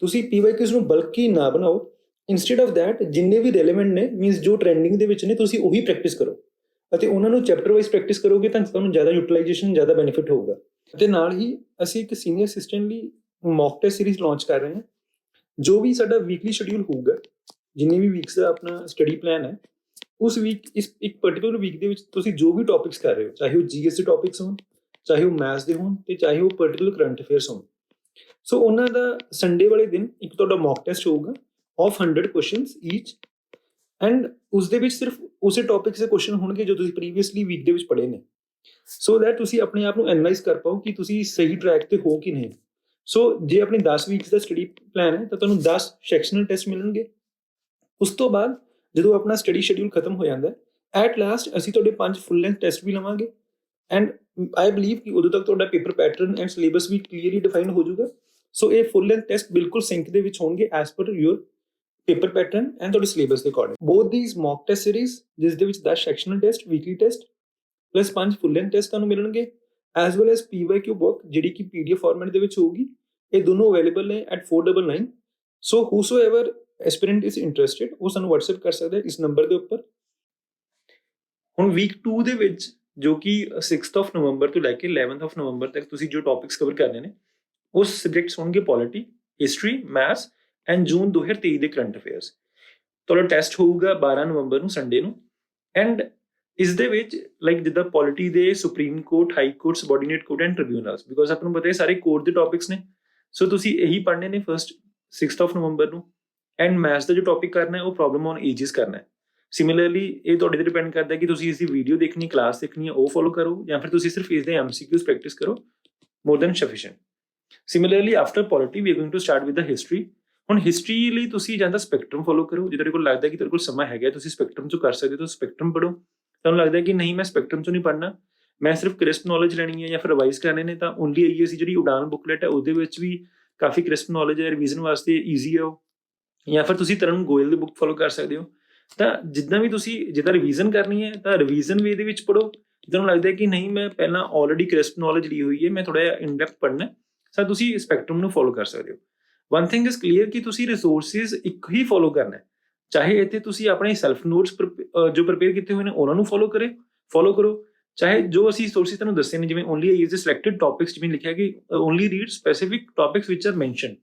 ਤੁਸੀਂ PYQs ਨੂੰ ਬਲਕੀ ਨਾ ਬਣਾਓ। ਇੰਸਟੈਡ ਆਫ ਦੈਟ ਜਿੰਨੇ ਵੀ ਰੈਲੇਵੈਂਟ ਨੇ ਮੀਨਸ ਜੋ ਟ੍ਰੈਂਡਿੰਗ ਦੇ ਵਿੱਚ ਨੇ ਤੁਸੀਂ ਉਹੀ ਪ੍ਰੈਕਟਿਸ ਕਰੋ ਅਤੇ ਉਹਨਾਂ ਨੂੰ ਚੈਪਟਰ ਵਾਈਜ਼ ਪ੍ਰੈਕਟਿਸ ਕਰੋਗੇ ਤਾਂ ਤੁਹਾਨੂੰ ਜ਼ਿਆਦਾ ਯੂਟੀਲਾਈਜੇਸ਼ਨ ਜ਼ਿਆਦਾ ਬੈਨੀਫਿਟ ਹੋਊਗਾ। ਅਤੇ ਨਾਲ ਹੀ ਅਸੀਂ ਇੱਕ ਸੀਨੀਅਰ ਅਸਿਸਟੈਂਟ ਲਈ ਮੌਕ ਟੈਸਟ ਸੀਰੀਜ਼ ਲਾਂਚ ਕਰ ਰਹੇ ਹਾਂ। ਜੋ ਵੀ ਸਾਡਾ ਵੀਕਲੀ ਸ਼ਡਿਊਲ ਹੋਊਗਾ, ਜਿੰਨੇ ਵੀ ਵੀਕਸ ਦਾ ਆਪਣਾ ਸਟੱਡੀ ਪਲਾਨ ਹੈ, ਉਸ ਵੀਕ ਇਸ ਇੱਕ ਪਰਟੀਕੂਲਰ ਵੀਕ ਦੇ ਵਿੱਚ ਤੁਸੀਂ ਜੋ ਵੀ ਟੌਪਿਕਸ ਕਰ ਰਹੇ ਹੋ ਚਾਹੇ ਉਹ GS ਦੇ ਟੌਪਿਕਸ ਹੋਣ, ਚਾਹੇ ਉਹ ਮੈਥਸ ਦੇ ਹੋਣ ਤੇ ਚਾਹੇ ਉਹ ਪਰਟੀਕੂਲਰ ਕਰੰਟ ਅਫੇਅਰਸ ਹੋਣ, ਸੋ ਉਹਨਾਂ ਦਾ ਸੰਡੇ ਵਾਲੇ ਦਿਨ ਇੱਕ ਤੁਹਾਡਾ ਮੌਕ ਟੈਸਟ ਹੋਊਗਾ ਆਫ 100 ਕੁਐਸਚਨਸ ਈਚ ਐਂਡ ਉਸ ਦੇ ਵਿੱਚ ਸਿਰਫ ਉਸੇ ਟੌਪਿਕ ਦੇ ਕੁਐਸਚਨ ਹੋਣਗੇ ਜੋ ਤੁਸੀਂ ਪ੍ਰੀਵੀਅਸਲੀ ਵੀਕ ਦੇ ਵਿੱਚ ਪੜ੍ਹੇ ਨੇ ਸੋ ਦੈਟ ਤੁਸੀਂ ਆਪਣੇ ਆਪ ਨੂੰ ਐਨਲਾਈਜ਼ ਕਰ ਪਾਓ ਕਿ ਤੁਸੀਂ ਸਹੀ ਟਰੈਕ ਤੇ ਹੋ ਕਿ ਨਹੀਂ। ਸੋ ਜੇ ਆਪਣੀ 10 ਵੀਕਸ ਦਾ ਸਟੱਡੀ ਪਲਾਨ ਹੈ ਤਾਂ ਤੁਹਾਨੂੰ 10 ਸੈਕਸ਼ਨਲ ਟੈਸਟ ਮਿਲਣਗੇ। ਉਸ ਤੋਂ ਬਾਅਦ ਜਦੋਂ ਆਪਣਾ ਸਟੱਡੀ ਸ਼ਡਿਊਲ ਖਤਮ ਹੋ ਜਾਂਦਾ ਐਟ ਲਾਸਟ ਅਸੀਂ ਤੁਹਾਡੇ 5 ਫੁੱਲ ਲੈਂਥ ਟੈਸਟ ਵੀ ਲਵਾਂਗੇ ਐਂਡ ਆਈ ਬਲੀਵ ਕਿ ਉਦੋਂ ਤੱਕ ਤੁਹਾਡਾ ਪੇਪਰ ਪੈਟਰਨ ਐਂਡ ਸਿਲੇਬਸ ਵੀ ਕਲੀਅਰਲੀ ਡਿਫਾਈਨ ਹੋ ਜਾਊਗਾ। ਸੋ ਇਹ ਫੁੱਲ ਲੈਂਥ ਟੈਸਟ ਬਿਲਕੁਲ ਸਿੰਕ ਦੇ ਵਿੱਚ ਹੋਣਗੇ as per your paper pattern and ਤੁਹਾਡੇ ਸਿਲੇਬਸ ਦੇ according. Both these mock test series ਜਿਸ ਦੇ ਵਿੱਚ 10 sectional test weekly test plus 5 full length test ਤੁਹਾਨੂੰ ਮਿਲਣਗੇ as well as PYQ book ਜਿਹੜੀ ਕਿ PDF ਫਾਰਮੈਟ ਦੇ ਵਿੱਚ ਹੋਊਗੀ। ਇਹ ਦੋਨੋਂ ਅਵੇਲੇਬਲ ਨੇ at 499। So whosoever aspirant is interested ਉਹ ਸਾਨੂੰ WhatsApp ਕਰ ਸਕਦਾ ਇਸ ਨੰਬਰ ਦੇ ਉੱਪਰ। ਹੁਣ ਵੀਕ 2 ਦੇ ਵਿੱਚ ਜੋ ਕਿ 6th ਆਫ ਨਵੰਬਰ ਤੋਂ ਲੈ ਕੇ 11th ਆਫ ਨਵੰਬਰ ਤੱਕ ਤੁਸੀਂ ਜੋ ਟੌਪਿਕਸ ਕਵਰ ਕਰਨੇ ਨੇ ਉਸ ਸਬਜੈਕਟਸ ਹੋਣਗੇ ਪੋਲਿਟੀ, ਹਿਸਟਰੀ, ਮੈਥਸ ਐਂਡ ਜੂਨ 2023 ਦੇ ਕਰੰਟ ਅਫੇਅਰਸ। ਤੁਹਾਡਾ ਟੈਸਟ ਹੋਊਗਾ 12 ਨਵੰਬਰ ਨੂੰ ਸੰਡੇ ਨੂੰ ਐਂਡ ਇਸ ਦੇ ਵਿੱਚ ਲਾਈਕ ਜਿੱਦਾਂ ਪੋਲਿਟੀ ਦੇ supreme court, high court, subordinate court and tribunals because ਆਪਾਂ ਨੂੰ ਪਤਾ ਹੈ ਸਾਰੇ ਕੋਰਟ ਦੇ ਟੌਪਿਕਸ ਨੇ ਸੋ ਤੁਸੀਂ ਇਹੀ ਪੜ੍ਹਨੇ ਨੇ ਫਸਟ 6th ਆਫ ਨਵੰਬਰ ਨੂੰ ਐਂਡ ਮੈਥਸ ਦਾ ਜੋ ਟੌਪਿਕ ਕਰਨਾ ਹੈ ਉਹ ਪ੍ਰੋਬਲਮ ਔਨ ਏਜਿਸ ਕਰਨਾ ਹੈ। ਸਿਮਿਲਰਲੀ ਇਹ ਤੁਹਾਡੇ ਤੇ ਡਿਪੈਂਡ ਕਰਦਾ ਕਿ ਤੁਸੀਂ ਇਸ ਦੀ ਵੀਡੀਓ ਦੇਖਣੀ, ਕਲਾਸ ਦੇਖਣੀ ਹੈ ਉਹ ਫੋਲੋ ਕਰੋ ਜਾਂ ਫਿਰ ਤੁਸੀਂ ਸਿਰਫ ਇਸ ਦੇ MCQs ਪ੍ਰੈਕਟਿਸ ਕਰੋ, more than sufficient. Similarly after polity we are going to start with the history. ਹੁਣ ਹਿਸਟਰੀ ਲਈ ਤੁਸੀਂ ਜਾਂ ਤਾਂ ਸਪੈਕਟਰਮ ਫੋਲੋ ਕਰੋ, ਜੇ ਤੁਹਾਡੇ ਕੋਲ ਲੱਗਦਾ ਕਿ ਤੁਹਾਡੇ ਕੋਲ ਸਮਾਂ ਹੈਗਾ ਤੁਸੀਂ ਸਪੈਕਟਰਮ 'ਚੋਂ ਕਰ ਸਕਦੇ ਹੋ ਸਪੈਕਟਰਮ ਪੜ੍ਹੋ। ਤੁਹਾਨੂੰ ਲੱਗਦਾ ਕਿ ਨਹੀਂ ਮੈਂ ਸਪੈਕਟਰਮ 'ਚੋਂ ਨਹੀਂ ਪੜ੍ਹਨਾ, ਮੈਂ ਸਿਰਫ ਕ੍ਰਿਸਪ ਨੌਲੇਜ ਲੈਣੀ ਹੈ ਜਾਂ ਫਿਰ ਰਿਵਾਈਜ਼ ਕਰਨੇ ਨੇ ਤਾਂ ਓਨਲੀ IAS ਜਿਹੜੀ ਉਡਾਨ ਬੁੱਕਲੈਟ ਹੈ ਉਹਦੇ ਵਿੱਚ ਵੀ ਕਾਫੀ ਕ੍ਰਿਸਪ ਨੌਲੇਜ ਹੈ, ਰਿਵੀਜ਼ਨ ਵਾਸਤੇ ਈਜ਼ੀ ਹੈ ਉਹ। ਜਾਂ ਫਿਰ ਤੁਸੀਂ ਤਰੁਣ ਗੋਇਲ ਦੀ ਬੁੱਕ ਫੋਲੋ ਕਰ ਸਕਦੇ ਹੋ। ਤਾਂ ਜਿੱਦਾਂ ਵੀ ਤੁਸੀਂ ਜਿੱਦਾਂ ਰਿਵੀਜ਼ਨ ਕਰਨੀ ਹੈ ਤਾਂ ਰਿਵੀਜ਼ਨ ਵੇ ਦੇ ਵਿੱਚ ਪੜ੍ਹੋ। ਤੁਹਾਨੂੰ ਲੱਗਦਾ ਕਿ ਨਹੀਂ ਮੈਂ ਪਹਿਲਾਂ ਆਲਰੇਡੀ ਕ੍ਰਿਸਪ ਨੌਲੇਜ ਲਈ ਹੋਈ ਹੈ, ਮੈਂ ਥੋੜਾ ਜਿਹਾ ਇਨਡੈਪਥ ਪੜ੍ਹਨਾ ਤਾਂ ਤੁਸੀਂ ਸਪੈਕਟਰਮ ਨੂੰ ਫੋਲੋ ਕਰ ਸਕਦੇ ਹੋ। ਵਨ ਥਿੰਗ ਇਜ਼ ਕਲੀਅਰ ਕਿ ਤੁਸੀਂ ਰਿਸੋਰਸਿਸ ਇੱਕ ਹੀ ਫੋਲੋ ਕਰਨਾ ਹੈ, ਚਾਹੇ ਇੱਥੇ ਤੁਸੀਂ ਆਪਣੇ ਸੈਲਫ ਨੋਟਸ ਜੋ ਪ੍ਰਿਪੇਅਰ ਕੀਤੇ ਹੋਏ ਨੇ ਉਹਨਾਂ ਨੂੰ ਫੋਲੋ ਕਰੋ, ਚਾਹੇ ਜੋ ਅਸੀਂ ਸੋਰਸਿਸ ਤੁਹਾਨੂੰ ਦੱਸੇ ਨੇ ਜਿਵੇਂ ਓਨਲੀ IAS ਦੇ ਸਿਲੈਕਟਡ ਟੌਪਿਕਸ ਜਿਵੇਂ ਲਿਖਿਆ ਕਿ ਓਨਲੀ ਰੀਡ ਸਪੈਸੀਫਿਕ ਟੌਪਿਕਸ ਵਿਚ ਆਰ ਮੈਂਸ਼ਨ।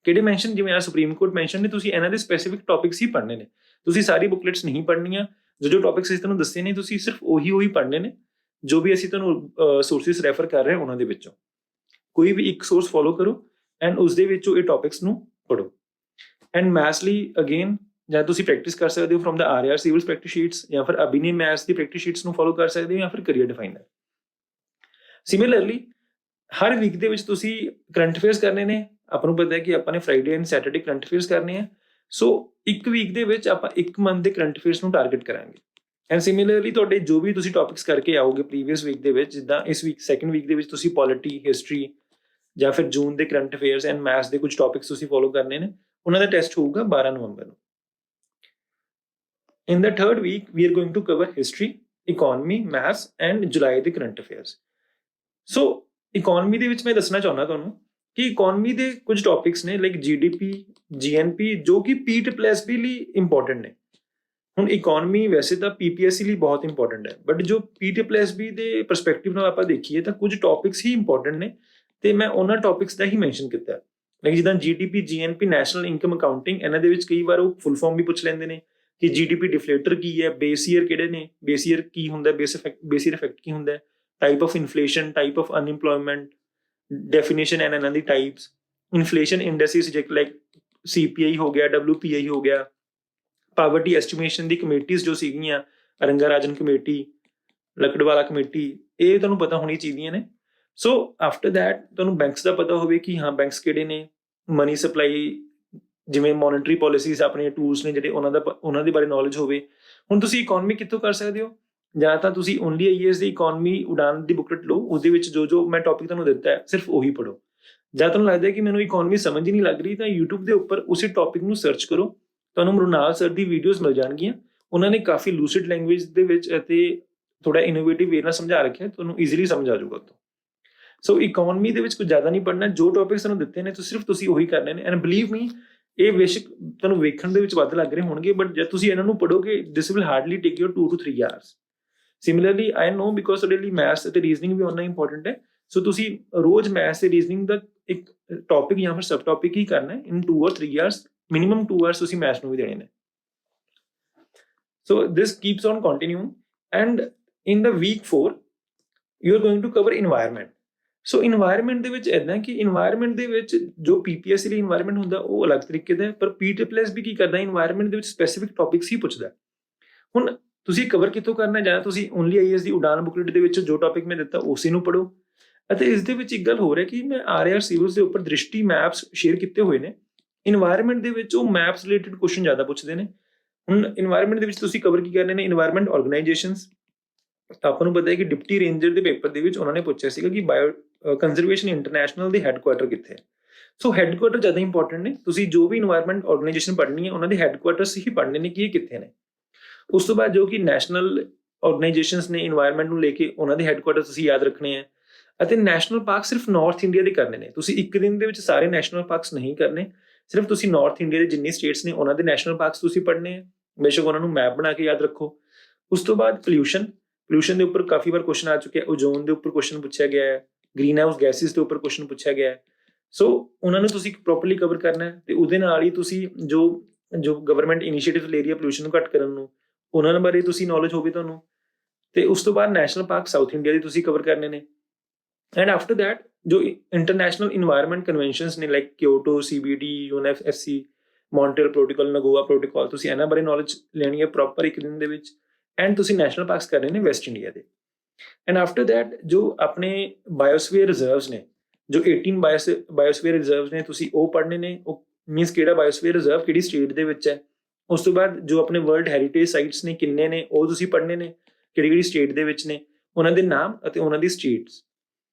ਕਿਹੜੇ ਮੈਂਸ਼ਨ? ਜਿਵੇਂ ਆ ਸੁਪਰੀਮ ਕੋਰਟ ਮੈਂਸ਼ਨ ਨੇ, ਤੁਸੀਂ ਇਹਨਾਂ ਦੇ ਸਪੈਸੀਫਿਕ ਟੌਪਿਕਸ ਹੀ ਪੜ੍ਹਨੇ ਨੇ, ਤੁਸੀਂ ਸਾਰੀ ਬੁਕਲੇਟਸ ਨਹੀਂ ਪੜ੍ਹਨੀਆਂ। ਜੋ ਟੌਪਿਕਸ ਅਸੀਂ ਤੁਹਾਨੂੰ ਦੱਸੇ ਨੇ ਤੁਸੀਂ ਸਿਰਫ ਉਹੀ ਪੜ੍ਹਨੇ ਨੇ ਜੋ ਵੀ ਅਸੀਂ ਤੁਹਾਨੂੰ ਸੋਰਸਿਸ ਰੈਫਰ ਕਰ ਰਹੇ ਹਾਂ ਉਹਨਾਂ ਦੇ ਵਿੱਚੋਂ ਕੋਈ ਵੀ ਇੱਕ ਸੋਰਸ ਫੋਲੋ ਕਰੋ ਐਂਡ ਉਸ ਦੇ ਵਿੱਚੋਂ ਇਹ ਟੌਪਿਕਸ ਨੂੰ ਪੜ੍ਹੋ। ਐਂਡ ਮੈਥਸ ਲਈ ਅਗੇਨ ਜਾਂ ਤੁਸੀਂ ਪ੍ਰੈਕਟਿਸ ਕਰ ਸਕਦੇ ਹੋ from the RR civils practice sheets ਜਾਂ ਫਿਰ ਅਭਿਨੇ ਮੈਥਸ ਦੀ ਪ੍ਰੈਕਟਿਸ ਸ਼ੀਟਸ ਨੂੰ ਫੋਲੋ ਕਰ ਸਕਦੇ ਹੋ ਜਾਂ ਫਿਰ ਕਰੀਅਰ ਡਿਫਾਈਨਰ। ਸਿਮਿਲਰਲੀ ਹਰ ਵੀਕ ਦੇ ਵਿੱਚ ਤੁਸੀਂ ਕਰੰਟ ਅਫੇਅਰਸ ਕਰਨੇ ਨੇ। ਆਪਾਂ ਨੂੰ ਪਤਾ ਹੈ ਕਿ ਆਪਾਂ ਨੇ Friday and Saturday current affairs ਕਰਨੇ ਆ, ਸੋ ਇੱਕ ਵੀਕ ਦੇ ਵਿੱਚ ਆਪਾਂ ਇੱਕ ਮੰਥ ਦੇ ਕਰੰਟ ਅਫੇਅਰਸ ਨੂੰ ਟਾਰਗੇਟ ਕਰਾਂਗੇ। ਐਂਡ ਸਿਮਿਲਰਲੀ ਤੁਹਾਡੇ ਜੋ ਵੀ ਤੁਸੀਂ ਟੌਪਿਕਸ ਕਰਕੇ ਆਓਗੇ ਪ੍ਰੀਵੀਅਸ ਵੀਕ ਦੇ ਵਿੱਚ, ਜਿੱਦਾਂ ਇਸ ਵੀਕ ਸੈਕਿੰਡ ਵੀਕ ਦੇ ਵਿੱਚ ਤੁਸੀਂ ਪੋਲਿਟੀ, ਹਿਸਟਰੀ ਜਾਂ ਫਿਰ ਜੂਨ ਦੇ ਕਰੰਟ ਅਫੇਅਰਸ ਐਂਡ ਮੈਥਸ ਦੇ ਕੁਝ ਟੌਪਿਕਸ ਤੁਸੀਂ ਫੋਲੋ ਕਰਨੇ ਨੇ, ਉਹਨਾਂ ਦਾ ਟੈਸਟ ਹੋਊਗਾ 12 ਨਵੰਬਰ ਨੂੰ। In the third week, we are going to cover history, economy, maths and July ਦੇ current affairs. So, economy ਦੇ ਵਿੱਚ ਮੈਂ ਦੱਸਣਾ ਚਾਹੁੰਦਾ ਤੁਹਾਨੂੰ ਕਿ economy ਦੇ ਕੁਝ ਟੌਪਿਕਸ ਨੇ ਲਾਈਕ GDP, GNP ਜੋ ਕਿ PTPSB ਲਈ ਇੰਪੋਰਟੈਂਟ ਨੇ। ਹੁਣ economy ਵੈਸੇ ਤਾਂ PPSC ਲਈ ਬਹੁਤ ਇੰਪੋਰਟੈਂਟ ਹੈ, ਬਟ ਜੋ PTPSB ਦੇ ਪਰਸਪੈਕਟਿਵ ਨਾਲ ਆਪਾਂ ਦੇਖੀਏ ਤਾਂ ਕੁਝ ਟੌਪਿਕਸ ਹੀ ਇੰਪੋਰਟੈਂਟ ਨੇ ਤੇ ਮੈਂ ਉਹਨਾਂ ਟੌਪਿਕਸ ਦਾ ਹੀ ਮੈਂਸ਼ਨ ਕੀਤਾ। ਲਾਈਕ ਜਿੱਦਾਂ GDP, GNP, national income accounting, ਇਹਨਾਂ ਦੇ ਵਿੱਚ ਕਈ ਵਾਰ ਉਹ ਫੁੱਲ ਫਾਰਮ ਵੀ ਪੁੱਛ ਲੈਂਦੇ ਨੇ ਕਿ GDP ਡਿਫਲੇਟਰ ਕੀ ਹੈ, ਬੇਸ ਈਅਰ ਕਿਹੜੇ ਨੇ, ਬੇਸ ਈਅਰ ਕੀ ਹੁੰਦਾ, ਬੇਸ ਈਅਰ ਇਫੈਕਟ ਕੀ ਹੁੰਦਾ, type of inflation, type of unemployment, definition and ਇਹਨਾਂ ਦੀ types, inflation indices like CPI ਹੋ ਗਿਆ, WPI ਹੋ ਗਿਆ, ਪਾਵਰਟੀ ਐਸਟੀਮੇਸ਼ਨ ਦੀ ਕਮੇਟੀਜ਼ ਜੋ ਸੀਗੀਆਂ, ਰੰਗਾ ਰਾਜਨ ਕਮੇਟੀ, ਲੱਕੜਵਾਲਾ ਕਮੇਟੀ, ਇਹ ਤੁਹਾਨੂੰ ਪਤਾ ਹੋਣੀ ਚਾਹੀਦੀਆਂ ਨੇ। ਸੋ ਆਫਟਰ ਦੈਟ ਤੁਹਾਨੂੰ ਬੈਂਕਸ ਦਾ ਪਤਾ ਹੋਵੇ ਕਿ ਹਾਂ ਬੈਂਕਸ ਕਿਹੜੇ ਨੇ, ਮਨੀ ਸਪਲਾਈ, ਜਿਵੇਂ ਮੋਨਿਟਰੀ ਪੋਲਿਸੀਜ਼ ਆਪਣੇ ਟੂਲਸ ਨੇ ਜਿਹੜੇ, ਉਹਨਾਂ ਦੇ ਬਾਰੇ ਨੌਲੇਜ ਹੋਵੇ। ਹੁਣ ਤੁਸੀਂ ਇਕੋਨਮੀ ਕਿੱਥੋਂ ਕਰ ਸਕਦੇ ਹੋ? ਜਾਂ ਤਾਂ ਤੁਸੀਂ ਓਨਲੀ ਆਈਏਐਸ ਦੀ ਇਕੋਨਮੀ ਉਡਾਨ ਦੀ ਬੁਕਲੇਟ ਲਓ, ਉਹਦੇ ਵਿੱਚ ਜੋ ਮੈਂ ਟੌਪਿਕ ਤੁਹਾਨੂੰ ਦਿੱਤਾ ਹੈ ਸਿਰਫ ਉਹੀ ਪੜ੍ਹੋ। ਜਾਂ ਤੁਹਾਨੂੰ ਲੱਗਦਾ ਕਿ ਮੈਨੂੰ ਇਕੋਨਮੀ ਸਮਝ ਹੀ ਨਹੀਂ ਲੱਗ ਰਹੀ, ਤਾਂ YouTube ਦੇ ਉੱਪਰ ਉਸੇ ਟੌਪਿਕ ਨੂੰ ਸਰਚ ਕਰੋ, ਤੁਹਾਨੂੰ ਮਰੁਨਾਲ ਸਰ ਦੀ ਵੀਡੀਓਜ਼ ਮਿਲ ਜਾਣਗੀਆਂ। ਉਹਨਾਂ ਨੇ ਕਾਫੀ ਲੂਸਿਡ ਲੈਂਗੁਏਜ ਦੇ ਵਿੱਚ ਅਤੇ ਥੋੜਾ ਇਨੋਵੇਟਿਵ ਵੇ ਨਾਲ ਸਮਝਾ ਰੱਖਿਆ, ਤੁਹਾਨੂੰ ਈਜ਼ੀਲੀ ਸਮਝ ਆ ਜਾਊਗਾ ਉੱਥੋਂ। ਸੋ ਇਕੋਨਮੀ ਦੇ ਵਿੱਚ ਕੁਝ ਜ਼ਿਆਦਾ ਨਹੀਂ ਪੜ੍ਹਨਾ, ਜੋ ਟੌਪਿਕਸ ਤੁਹਾਨੂੰ ਦਿੱਤੇ ਨੇ ਸਿਰਫ ਤੁਸੀਂ ਉਹੀ ਕਰਨੇ ਨੇ। ਐਂਡ ਬਲੀਵ ਮੀ, ਇਹ ਬੇਸ਼ੱਕ ਤੁਹਾਨੂੰ ਵੇਖਣ ਦੇ ਵਿੱਚ ਵੱਧ ਲੱਗ ਰਹੇ ਹੋਣਗੇ, ਬਟ ਜਦ ਤੁਸੀਂ ਇਹਨਾਂ ਨੂੰ ਪੜ੍ਹੋਗੇ this will hardly take you 2 to 3 hours। Similarly I know because ਤੁਹਾਡੇ ਲਈ ਮੈਥਸ ਅਤੇ ਰੀਜ਼ਨਿੰਗ ਵੀ ਓਨਾ ਇੰਪੋਰਟੈਂਟ ਹੈ। ਸੋ ਤੁਸੀਂ ਰੋਜ਼ ਮੈਥਸ ਤੇ ਰੀਜ਼ਨਿੰਗ ਦਾ ਇੱਕ ਟੌਪਿਕ ਜਾਂ ਫਿਰ ਸਬ ਟੌਪਿਕ ਹੀ ਕਰਨਾ ਹੈ। In 2 or 3 hours, minimum 2 hours ਤੁਸੀਂ ਮੈਥਸ ਨੂੰ ਵੀ ਦੇਣੇ ਨੇ। So this keeps on continuing, and in the week 4 you are going to cover environment. So environment ਦੇ ਵਿੱਚ ਇੱਦਾਂ ਕਿ ਇਨਵਾਇਰਮੈਂਟ ਦੇ ਵਿੱਚ ਜੋ PPSC ਲਈ ਇਨਵਾਇਰਮੈਂਟ ਹੁੰਦਾ ਉਹ ਅਲੱਗ ਤਰੀਕੇ ਦਾ ਹੈ, ਪਰ PSSS ਵੀ ਕੀ ਕਰਦਾ, ਇਨਵਾਇਰਮੈਂਟ ਦੇ ਵਿੱਚ ਸਪੈਸੀਫਿਕ ਟੌਪਿਕਸ ਹੀ ਪੁੱਛਦਾ। ਹੁਣ ਤੁਸੀਂ ਕਵਰ ਕਿੱਥੋਂ ਕਰਨਾ, ਜਾਂ ਤੁਸੀਂ ਓਨਲੀ ਆਈਏਐਸ ਦੀ ਉਡਾਨ ਬੁਕਲੇਟ ਦੇ ਵਿੱਚ ਜੋ ਟੌਪਿਕ ਮੈਂ ਦਿੱਤਾ ਉਸੇ ਨੂੰ ਪੜ੍ਹੋ। ਅਤੇ ਇਸ ਦੇ ਵਿੱਚ ਇੱਕ ਗੱਲ ਹੋ ਰਿਹਾ ਕਿ ਮੈਂ RAR ਸਿਵਲਸ ਦੇ ਉੱਪਰ ਦ੍ਰਿਸ਼ਟੀ ਮੈਪਸ ਸ਼ੇਅਰ ਕੀਤੇ ਹੋਏ ਨੇ। ਇਨਵਾਇਰਮੈਂਟ ਦੇ ਵਿੱਚ ਉਹ ਮੈਪਸ ਰਿਲੇਟਡ ਕੁਐਸਚਨ ਜ਼ਿਆਦਾ ਪੁੱਛਦੇ ਨੇ। ਹੁਣ ਇਨਵਾਇਰਮੈਂਟ ਦੇ ਵਿੱਚ ਤੁਸੀਂ ਕਵਰ ਕੀ ਕਰਨੇ ਨੇ, ਇਨਵਾਇਰਮੈਂਟ ਆਰਗੇਨਾਈਜੇਸ਼ਨਸ। ਆਪਾਂ ਨੂੰ ਪਤਾ ਹੈ ਕਿ ਡਿਪਟੀ ਰੇਂਜਰ ਦੇ ਪੇਪਰ ਦੇ ਵਿੱਚ ਉਹਨਾਂ ਨੇ ਪੁੱਛਿਆ ਸੀਗਾ ਕਿ ਬਾਇਓ ਕੰਜ਼ਰਵੇਸ਼ਨ ਇੰਟਰਨੈਸ਼ਨਲ ਦੇ ਹੈੱਡਕੁਆਟਰ ਕਿੱਥੇ ਹੈ। ਸੋ ਹੈੱਡਕੁਆਟਰ ਜ਼ਿਆਦਾ ਇੰਪੋਰਟੈਂਟ ਨੇ। ਤੁਸੀਂ ਜੋ ਵੀ ਇਨਵਾਇਰਮੈਂਟ ਆਰਗੇਨਾਈਜੇਸ਼ਨ ਪੜ੍ਹਨੀ ਹੈ ਉਹਨਾਂ ਦੇ ਹੈੱਡਕੁਆਟਰਸ ਹੀ ਪੜ੍ਹਨੇ ਨੇ ਕਿ ਇਹ ਕਿੱਥੇ ਨੇ। ਉਸ ਤੋਂ ਬਾਅਦ ਜੋ ਕਿ ਨੈਸ਼ਨਲ ਆਰਗੇਨਾਈਜੇਸ਼ਨਸ ਨੇ ਇਨਵਾਇਰਮੈਂਟ ਨੂੰ ਲੈ ਕੇ, ਉਹਨਾਂ ਦੇ ਹੈੱਡਕੁਆਟਰ ਤੁਸੀਂ ਯਾਦ ਰੱਖਣੇ ਹੈ। ਅਤੇ ਨੈਸ਼ਨਲ ਪਾਰਕ ਸਿਰਫ ਨਾਰਥ ਇੰਡੀਆ ਦੇ ਕਰਨੇ ਨੇ। ਤੁਸੀਂ ਇੱਕ ਦਿਨ ਦੇ ਵਿੱਚ ਸਾਰੇ ਨੈਸ਼ਨਲ ਪਾਰਕਸ ਨਹੀਂ ਕਰਨੇ, ਸਿਰਫ ਤੁਸੀਂ ਨਾਰਥ ਇੰਡੀਆ ਦੇ ਜਿੰਨੇ ਸਟੇਟਸ ਨੇ ਉਹਨਾਂ ਦੇ ਨੈਸ਼ਨਲ ਪਾਰਕਸ ਤੁਸੀਂ ਪੜ੍ਹਨੇ ਆ। ਬੇਸ਼ੱਕ ਉਹਨਾਂ ਨੂੰ ਮੈਪ ਬਣਾ ਕੇ ਯਾਦ ਰੱਖੋ। ਉਸ ਤੋਂ ਬਾਅਦ ਪੋਲਿਊਸ਼ਨ ਦੇ ਉੱਪਰ ਕਾਫੀ ਵਾਰ ਕੁਐਸਚਨ ਆ ਚੁੱਕਿਆ, ਓਜ਼ੋਨ ਦੇ ਉੱਪਰ ਕੁਐਸਚਨ ਪੁੱਛਿਆ ਗਿਆ ਹੈ, ਗ੍ਰੀਨ ਹਾਊਸ ਗੈਸਿਸ ਦੇ ਉੱਪਰ ਕੁਐਸਚਨ ਪੁੱਛਿਆ ਗਿਆ ਹੈ। ਸੋ ਉਹਨਾਂ ਨੂੰ ਤੁਸੀਂ ਪ੍ਰੋਪਰਲੀ ਕਵਰ ਕਰਨਾ ਹੈ। ਤੇ ਉਹਦੇ ਨਾਲ ਹੀ ਤੁਸੀਂ ਜੋ ਗਵਰਨਮੈਂਟ ਇਨੀਸ਼ੀਏਟਿਵ ਲੈ ਰਹੀ ਹੈ ਪੋਲਿਊਸ਼ਨ ਨੂੰ ਘੱਟ ਕਰਨ ਨੂੰ, ਉਹਨਾਂ ਬਾਰੇ ਤੁਸੀਂ ਨੌਲੇਜ ਹੋਵੇ ਤੁਹਾਨੂੰ। ਤੇ ਉਸ ਤੋਂ ਬਾਅਦ ਨੈਸ਼ਨਲ ਪਾਰਕ ਸਾਊਥ ਇੰਡੀਆ ਦੀ ਤੁਸੀਂ ਕਵਰ ਕਰਨੇ ਨੇ। ਐਂਡ ਆਫਟਰ ਦੈਟ ਜੋ ਇੰਟਰਨੈਸ਼ਨਲ ਇਨਵਾਇਰਮੈਂਟ ਕਨਵੈਨਸ਼ਨਸ ਨੇ like Kyoto, CBD, UNFCCC, Montreal protocol, Nagoya protocol, ਤੁਸੀਂ ਇਹਨਾਂ ਬਾਰੇ ਨੌਲੇਜ ਲੈਣੀ ਹੈ ਪ੍ਰੋਪਰ ਇੱਕ ਦਿਨ ਦੇ ਵਿੱਚ। ਐਂਡ ਤੁਸੀਂ ਨੈਸ਼ਨਲ ਪਾਰਕਸ ਕਰਨੇ ਨੇ ਵੈਸਟ ਇੰਡੀਆ ਦੇ। ਐਂਡ ਆਫਟਰ ਦੈਟ ਜੋ ਆਪਣੇ ਬਾਇਓਸਫੀਅਰ ਰਿਜ਼ਰਵਸ ਨੇ, ਜੋ 18 ਬਾਇਓਸਫੀਅਰ ਰਿਜ਼ਰਵਸ ਨੇ, ਤੁਸੀਂ ਉਹ ਪੜ੍ਹਨੇ ਨੇ। ਉਹ ਮੀਨਸ ਕਿਹੜਾ ਬਾਇਓਸਫੀਅਰ ਰਿਜ਼ਰਵ ਕਿਹੜੀ ਸਟੇਟ ਦੇ ਵਿੱਚ ਹੈ। ਉਸ ਤੋਂ ਬਾਅਦ ਜੋ ਆਪਣੇ ਵਰਲਡ ਹੈਰੀਟੇਜ ਸਾਈਟਸ ਨੇ ਕਿੰਨੇ ਨੇ, ਉਹ ਤੁਸੀਂ ਪੜ੍ਹਨੇ ਨੇ, ਕਿਹੜੀ ਸਟੇਟ ਦੇ ਵਿੱਚ ਨੇ, ਉਹਨਾਂ ਦੇ ਨਾਮ ਅਤੇ ਉਹਨਾਂ ਦੀ ਸਟੇਟਸ।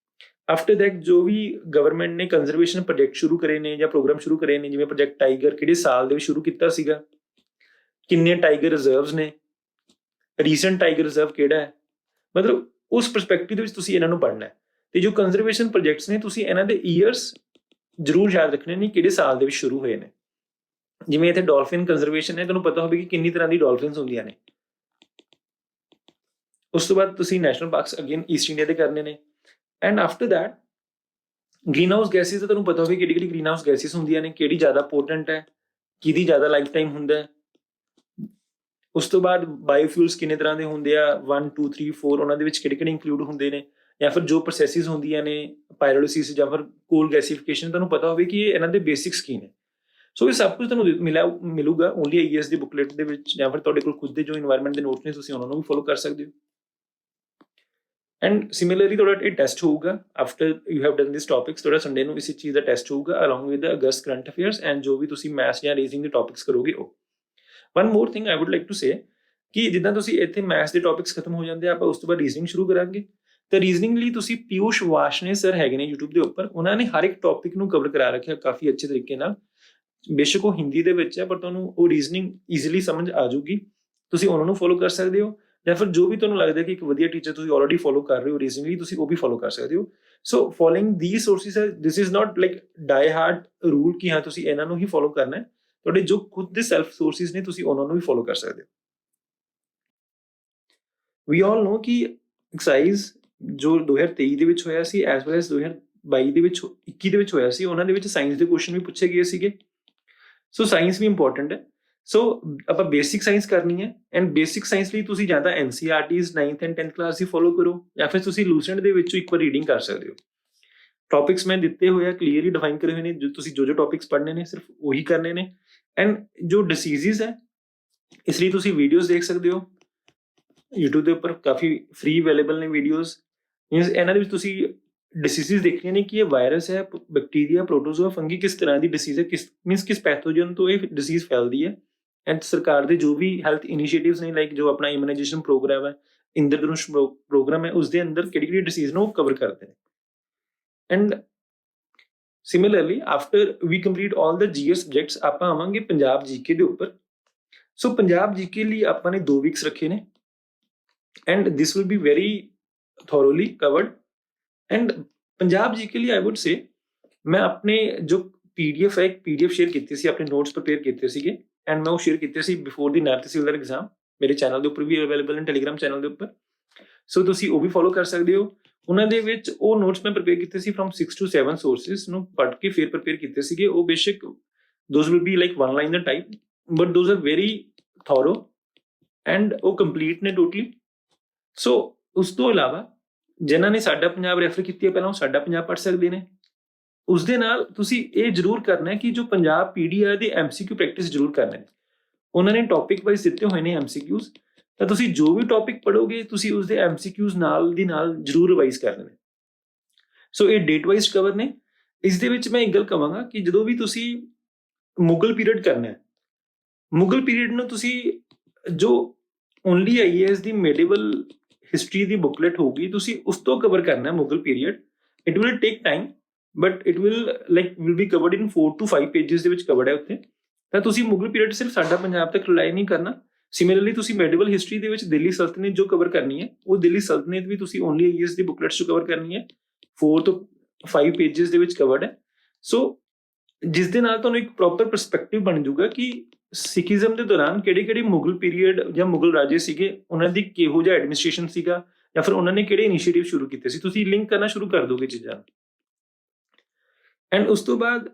ਆਫਟਰ ਦੈਟ ਜੋ ਵੀ ਗਵਰਨਮੈਂਟ ਨੇ ਕੰਜ਼ਰਵੇਸ਼ਨ ਪ੍ਰੋਜੈਕਟ ਸ਼ੁਰੂ ਕਰੇ ਨੇ ਜਾਂ ਪ੍ਰੋਗਰਾਮ ਸ਼ੁਰੂ ਕਰੇ ਨੇ, ਜਿਵੇਂ ਪ੍ਰੋਜੈਕਟ ਟਾਈਗਰ ਕਿਹੜੇ ਸਾਲ ਦੇ ਵਿੱਚ ਸ਼ੁਰੂ ਕੀਤਾ ਸੀਗਾ, ਕਿੰਨੇ ਟਾਈਗਰ ਰਿਜ਼ਰਵਸ ਨੇ, ਰੀਸੈਂਟ ਟਾਈਗਰ ਰਿਜ਼ਰਵ ਕਿਹੜਾ ਹੈ, ਮਤਲਬ ਉਸ ਪਰਸਪੈਕਟਿਵ ਦੇ ਵਿੱਚ ਤੁਸੀਂ ਇਹਨਾਂ ਨੂੰ ਪੜ੍ਹਨਾ ਹੈ। ਤੇ ਜੋ ਕੰਜ਼ਰਵੇਸ਼ਨ ਪ੍ਰੋਜੈਕਟਸ ਨੇ ਤੁਸੀਂ ਇਹਨਾਂ ਦੇ ਈਅਰਸ ਜ਼ਰੂਰ ਯਾਦ ਰੱਖਣੇ ਨੇ, ਕਿਹੜੇ ਸਾਲ ਦੇ ਵਿੱਚ ਸ਼ੁਰੂ ਹੋਏ ਨੇ। ਜਿਵੇਂ ਇੱਥੇ ਡੋਲਫਿਨ ਕੰਜ਼ਰਵੇਸ਼ਨ ਹੈ, ਤੁਹਾਨੂੰ ਪਤਾ ਹੋਵੇ ਕਿ ਕਿੰਨੀ ਤਰ੍ਹਾਂ ਦੀ ਡੋਲਫਿਨਸ ਹੁੰਦੀਆਂ ਨੇ। ਉਸ ਤੋਂ ਬਾਅਦ ਤੁਸੀਂ national parks again east India ਦੇ ਕਰਨੇ ਨੇ। And after that green house gases ਦਾ ਤੁਹਾਨੂੰ ਪਤਾ ਹੋਵੇ ਕਿਹੜੀ ਗ੍ਰੀਨ ਹਾਊਸ ਗੈਸਿਸ ਹੁੰਦੀਆਂ ਨੇ, ਕਿਹੜੀ ਜ਼ਿਆਦਾ ਪੋਟੈਂਟ ਹੈ, ਕਿਹਦੀ ਜ਼ਿਆਦਾ ਲਾਈਫ ਟਾਈਮ ਹੁੰਦਾ ਹੈ। ਉਸ ਤੋਂ ਬਾਅਦ ਬਾਇਓਫਿਊਲਸ ਕਿੰਨੇ ਤਰ੍ਹਾਂ ਦੇ ਹੁੰਦੇ ਆ, 1 2 3 4, ਉਹਨਾਂ ਦੇ ਵਿੱਚ ਕਿਹੜੇ ਇੰਕਲੂਡ ਹੁੰਦੇ ਨੇ, ਜਾਂ ਫਿਰ ਜੋ ਪ੍ਰੋਸੈਸਿਸ ਹੁੰਦੀਆਂ ਨੇ ਪਾਇਰੋਲਿਸਿਸ ਜਾਂ ਫਿਰ ਕੋਲ ਗੈਸੀਫਿਕੇਸ਼ਨ, ਤੁਹਾਨੂੰ ਪਤਾ ਹੋਵੇ ਕਿ ਇਹਨਾਂ ਦੇ ਬੇਸਿਕਸ ਕੀ ਨੇ। ਸੋ ਇਹ ਸਭ ਕੁਝ ਤੁਹਾਨੂੰ ਮਿਲੂਗਾ ਓਨਲੀ ਆਈਏਐਸ ਦੀ ਬੁਕਲੇਟ ਦੇ ਵਿੱਚ, ਜਾਂ ਫਿਰ ਤੁਹਾਡੇ ਕੋਲ ਖੁਦ ਦੇ ਜੋ ਇਨਵਾਇਰਮੈਂਟ ਦੇ ਨੋਟਸ ਨੇ ਤੁਸੀਂ ਉਹਨਾਂ ਨੂੰ ਵੀ ਫੋਲੋ ਕਰ ਸਕਦੇ ਹੋ। ਐਂਡ ਸਿਮਿਲਰਲੀ ਤੁਹਾਡਾ ਇਹ ਟੈਸਟ ਹੋਊਗਾ after you have done this topics. ਤੁਹਾਡਾ ਸੰਡੇ ਨੂੰ ਇਸੇ ਚੀਜ਼ ਦਾ ਟੈਸਟ ਹੋਊਗਾ along with the August current affairs and ਜੋ ਵੀ ਤੁਸੀਂ ਮੈਥਸ ਜਾਂ ਰੀਜ਼ਨਿੰਗ ਦੇ ਟੌਪਿਕਸ ਕਰੋਗੇ ਉਹ। One more thing I would like to say ਕਿ ਜਿੱਦਾਂ ਤੁਸੀਂ ਇੱਥੇ ਮੈਥਸ ਦੇ ਟੌਪਿਕਸ ਖਤਮ ਹੋ ਜਾਂਦੇ ਆ, ਆਪਾਂ ਉਸ ਤੋਂ ਬਾਅਦ ਰੀਜ਼ਨਿੰਗ ਸ਼ੁਰੂ ਕਰਾਂਗੇ। ਤਾਂ ਰੀਜ਼ਨਿੰਗ ਲਈ ਤੁਸੀਂ ਪਿਊਸ਼ ਵਾਸ਼ਨੇ ਸਰ ਹੈਗੇ ਨੇ YouTube ਦੇ ਉੱਪਰ, ਉਹਨਾਂ ਨੇ ਹਰ ਇੱਕ ਟੌਪਿਕ ਨੂੰ ਕਵਰ ਕਰਾ ਰੱਖਿਆ ਕਾਫੀ ਅੱਛੇ ਤਰੀਕੇ ਨਾਲ। ਬੇਸ਼ੱਕ ਉਹ ਹਿੰਦੀ ਦੇ ਵਿੱਚ ਹੈ, ਪਰ ਤੁਹਾਨੂੰ ਉਹ ਰੀਜ਼ਨਿੰਗ ਈਜ਼ੀਲੀ ਸਮਝ ਆ ਜਾਊਗੀ। ਤੁਸੀਂ ਉਹਨਾਂ ਨੂੰ ਫੋਲੋ ਕਰ ਸਕਦੇ ਹੋ, ਜਾਂ ਫਿਰ ਜੋ ਵੀ ਤੁਹਾਨੂੰ ਲੱਗਦਾ ਕਿ ਇੱਕ ਵਧੀਆ ਟੀਚਰ ਤੁਸੀਂ ਆਲਰੇਡੀ ਫੋਲੋ ਕਰ ਰਹੇ ਹੋ ਰੀਜ਼ਨਿੰਗ ਲਈ, ਤੁਸੀਂ ਉਹ ਵੀ ਫੋਲੋ ਕਰ ਸਕਦੇ ਹੋ। So following these sources, this is not like die hard rule ਕਿ ਹਾਂ ਤੁਸੀਂ ਇਹਨਾਂ ਨੂੰ ਹੀ ਫੋਲੋ ਕਰਨਾ ਹੈ। ਤੁਹਾਡੇ ਜੋ ਖੁਦ ਦੇ ਸੈਲਫ ਸੋਰਸਿਸ ਨੇ ਤੁਸੀਂ ਉਹਨਾਂ ਨੂੰ ਵੀ ਫੋਲੋ ਕਰ ਸਕਦੇ ਹੋ। ਵੀ ਆਲ ਨੋ ਕਿ ਐਕਸਾਈਜ਼ ਜੋ 2023 ਦੇ ਵਿੱਚ ਹੋਇਆ ਸੀ ਐਸ ਵੈਲ ਐਸ 2022 ਦੇ ਵਿੱਚ 21 ਦੇ ਵਿੱਚ ਹੋਇਆ ਸੀ, ਉਹਨਾਂ ਦੇ ਵਿੱਚ ਸਾਇੰਸ ਦੇ ਕੁਐਸਚਨ ਵੀ ਪੁੱਛੇ ਗਏ ਸੀਗੇ। ਸੋ ਸਾਇੰਸ ਵੀ ਇੰਪੋਰਟੈਂਟ ਹੈ। ਸੋ ਆਪਾਂ ਬੇਸਿਕ ਸਾਇੰਸ ਕਰਨੀ ਹੈ, ਐਂਡ ਬੇਸਿਕ ਸਾਇੰਸ ਲਈ ਤੁਸੀਂ ਜਾਂ ਤਾਂ NCERTs 9th and 10th class the follow ਕਰੋ, ਜਾਂ ਫਿਰ ਤੁਸੀਂ ਲੂਸੈਂਟ ਦੇ ਵਿੱਚੋਂ ਇੱਕ ਵਾਰ ਰੀਡਿੰਗ ਕਰ ਸਕਦੇ ਹੋ। ਟੌਪਿਕਸ ਮੈਂ ਦਿੱਤੇ ਹੋਏ ਆ, ਕਲੀਅਰਲੀ ਡਿਫਾਈਨ ਕਰੇ ਹੋਏ ਨੇ, ਜੋ ਤੁਸੀਂ ਜੋ ਟੌਪਿਕਸ ਪੜ੍ਹਨੇ ਨੇ ਸਿਰਫ ਉਹੀ ਕਰਨੇ ਨੇ। ਐਂਡ ਜੋ ਡਿਸੀਜ਼ਿਸ ਹੈ, ਇਸ ਲਈ ਤੁਸੀਂ ਵੀਡੀਓਜ਼ ਦੇਖ ਸਕਦੇ ਹੋ YouTube ਦੇ ਉੱਪਰ, ਕਾਫੀ ਫ੍ਰੀ ਅਵੇਲੇਬਲ ਨੇ ਵੀਡੀਓਜ਼। ਮੀਨਸ ਇਹਨਾਂ ਦੇ ਵਿੱਚ ਤੁਸੀਂ ਡਿਸੀਜ਼ਿਸ ਦੇਖਣੀਆਂ ਨੇ ਕਿ ਇਹ ਵਾਇਰਸ ਹੈ, ਬੈਕਟੀਰੀਆ, ਪ੍ਰੋਟੋਜ਼ੋਆ, ਫੰਗੀ, ਕਿਸ ਤਰ੍ਹਾਂ ਦੀ ਡਿਸੀਜ਼ ਹੈ, ਕਿਸ ਪੈਥੋਜਨ ਤੋਂ ਇਹ ਡਿਸੀਜ਼ ਫੈਲਦੀ ਹੈ। ਐਂਡ ਸਰਕਾਰ ਦੇ ਜੋ ਵੀ ਹੈਲਥ ਇਨੀਸ਼ੀਏਟਿਵਸ ਨੇ, ਲਾਈਕ ਜੋ ਆਪਣਾ ਇਮਿਊਨਾਈਜੇਸ਼ਨ ਪ੍ਰੋਗਰਾਮ ਹੈ, ਇੰਦਰਧਨੁਸ਼ ਪ੍ਰੋਗਰਾਮ ਹੈ, ਉਸਦੇ ਅੰਦਰ ਕਿਹੜੀ ਕਿਹੜੀ ਡਿਸੀਜ਼ ਨੂੰ ਉਹ ਕਵਰ ਕਰਦੇ ਨੇ। And similarly after we complete all the GS subjects, ਆਪਾਂ ਆਵਾਂਗੇ ਪੰਜਾਬ GK ਦੇ ਉੱਪਰ। ਸੋ ਪੰਜਾਬ GK ਲਈ ਆਪਾਂ ਨੇ 2 ਵੀਕਸ ਰੱਖੇ ਨੇ, and this will be very thoroughly covered. And Punjab GK ਲਈ ਆਈ ਵੁੱਡ ਸੇ, ਮੈਂ ਆਪਣੇ ਜੋ PDF ਹੈ, ਇੱਕ PDF ਸ਼ੇਅਰ ਕੀਤੀ ਸੀ, ਆਪਣੇ ਨੋਟਸ ਪ੍ਰਿਪੇਅਰ ਕੀਤੇ ਸੀਗੇ, ਐਂਡ ਮੈਂ ਉਹ ਸ਼ੇਅਰ ਕੀਤੇ ਸੀ before the Naib Tehsildar exam, ਮੇਰੇ ਚੈਨਲ ਦੇ ਉੱਪਰ ਵੀ ਅਵੇਲੇਬਲ ਨੇ, ਟੈਲੀਗ੍ਰਾਮ ਚੈਨਲ ਦੇ ਉੱਪਰ। ਸੋ ਤੁਸੀਂ ਉਹ ਵੀ ਫੋਲੋ ਕਰ ਸਕਦੇ ਹੋ। ਉਹਨਾਂ ਦੇ ਵਿੱਚ ਉਹ ਨੋਟਸ ਮੈਂ ਪ੍ਰਿਪੇਅਰ ਕੀਤੇ ਸੀ ਫਰੋਮ 6 to 7 ਸੋਰਸਿਸ ਨੂੰ ਪੜ੍ਹ ਕੇ ਫਿਰ ਪ੍ਰਿਪੇਅਰ ਕੀਤੇ ਸੀਗੇ। ਉਹ ਬੇਸ਼ੱਕ those will be like one liner type, but those are very thorough and ਉਹ ਕੰਪਲੀਟ ਨੇ ਟੋਟਲੀ। ਸੋ ਉਸ ਤੋਂ ਇਲਾਵਾ ਜਿਨ੍ਹਾਂ ਨੇ ਸਾਡਾ ਪੰਜਾਬ ਰੈਫਰ ਕੀਤੀ ਹੈ ਪਹਿਲਾਂ, ਉਹ ਸਾਡਾ ਪੰਜਾਬ ਪੜ੍ਹ ਸਕਦੇ ਨੇ। ਉਸਦੇ ਨਾਲ ਤੁਸੀਂ ਇਹ ਜ਼ਰੂਰ ਕਰਨਾ ਹੈ ਕਿ ਜੋ ਪੰਜਾਬ PDR ਦੇ MCQ ਪ੍ਰੈਕਟਿਸ ਜ਼ਰੂਰ ਕਰਨਾ ਹੈ। ਉਹਨਾਂ ਨੇ ਟੌਪਿਕ ਵਾਈਜ਼ ਦਿੱਤੇ ਹੋਏ ਨੇ MCQs, ਤਾਂ ਤੁਸੀਂ ਜੋ ਵੀ ਟੌਪਿਕ ਪੜ੍ਹੋਗੇ ਤੁਸੀਂ ਉਸਦੇ MCQs ਨਾਲ ਦੀ ਨਾਲ ਜ਼ਰੂਰ ਰਿਵਾਈਜ਼ ਕਰਨੇ ਨੇ। ਸੋ ਇਹ ਡੇਟ ਵਾਈਜ਼ ਕਵਰ ਨੇ। ਇਸ ਦੇ ਵਿੱਚ ਮੈਂ ਇੱਕ ਗੱਲ ਕਹਾਂਗਾ ਕਿ ਜਦੋਂ ਵੀ ਤੁਸੀਂ ਮੁਗਲ ਪੀਰੀਅਡ ਕਰਨਾ ਹੈ, ਮੁਗਲ ਪੀਰੀਅਡ ਨੂੰ ਤੁਸੀਂ ਜੋ ਓਨਲੀ IAS ਦੀ ਮੈਡੀਵਲ ਹਿਸਟਰੀ ਦੀ ਬੁਕਲੇਟ ਹੋਊਗੀ, ਤੁਸੀਂ ਉਸ ਤੋਂ ਕਵਰ ਕਰਨਾ ਹੈ Mughal period. It will take time, but it will be covered in 4 to 5 pages ਦੇ ਵਿੱਚ ਕਵਰਡ ਹੈ ਉੱਥੇ। ਤਾਂ ਤੁਸੀਂ ਮੁਗਲ ਪੀਰੀਅਡ ਸਿਰਫ ਸਾਡਾ ਪੰਜਾਬ ਤੱਕ ਰਿਲਾਈ ਨਹੀਂ ਕਰਨਾ। ਸਿਮਿਲਰਲੀ ਤੁਸੀਂ ਮੈਡੀਵਲ ਹਿਸਟਰੀ ਦੇ ਵਿੱਚ ਦਿੱਲੀ ਸਲਤਨਤ ਜੋ ਕਵਰ ਕਰਨੀ ਹੈ, ਉਹ ਦਿੱਲੀ ਸਲਤਨਤ ਵੀ ਤੁਸੀਂ ਓਨਲੀ IAS ਦੀ ਬੁਕਲੇਟਸ ਤੋਂ ਕਵਰ ਕਰਨੀ ਹੈ, 4 to 5 ਪੇਜਸ ਦੇ ਵਿੱਚ ਕਵਰਡ ਹੈ। ਸੋ ਜਿਸ ਦੇ ਨਾਲ ਤੁਹਾਨੂੰ ਇੱਕ ਪ੍ਰੋਪਰ ਪਰਸਪੈਕਟਿਵ ਬਣ ਜਾਊਗਾ ਕਿ ਸਿੱਖੀਜ਼ਮ ਦੇ ਦੌਰਾਨ ਕਿਹੜੇ ਮੁਗਲ ਪੀਰੀਅਡ ਜਾਂ ਮੁਗਲ ਰਾਜੇ ਸੀਗੇ, ਉਹਨਾਂ ਦੀ ਕਿਹੋ ਜਿਹਾ ਐਡਮਿਨਿਸਟ੍ਰੇਸ਼ਨ ਸੀਗਾ, ਜਾਂ ਫਿਰ ਉਹਨਾਂ ਨੇ ਕਿਹੜੇ ਇਨੀਸ਼ੀਏਟਿਵ ਸ਼ੁਰੂ ਕੀਤੇ ਸੀ। ਤੁਸੀਂ ਲਿੰਕ ਕਰਨਾ ਸ਼ੁਰੂ ਕਰ ਦੋਗੇ ਚੀਜ਼ਾਂ। ਐਂਡ ਉਸ ਤੋਂ ਬਾਅਦ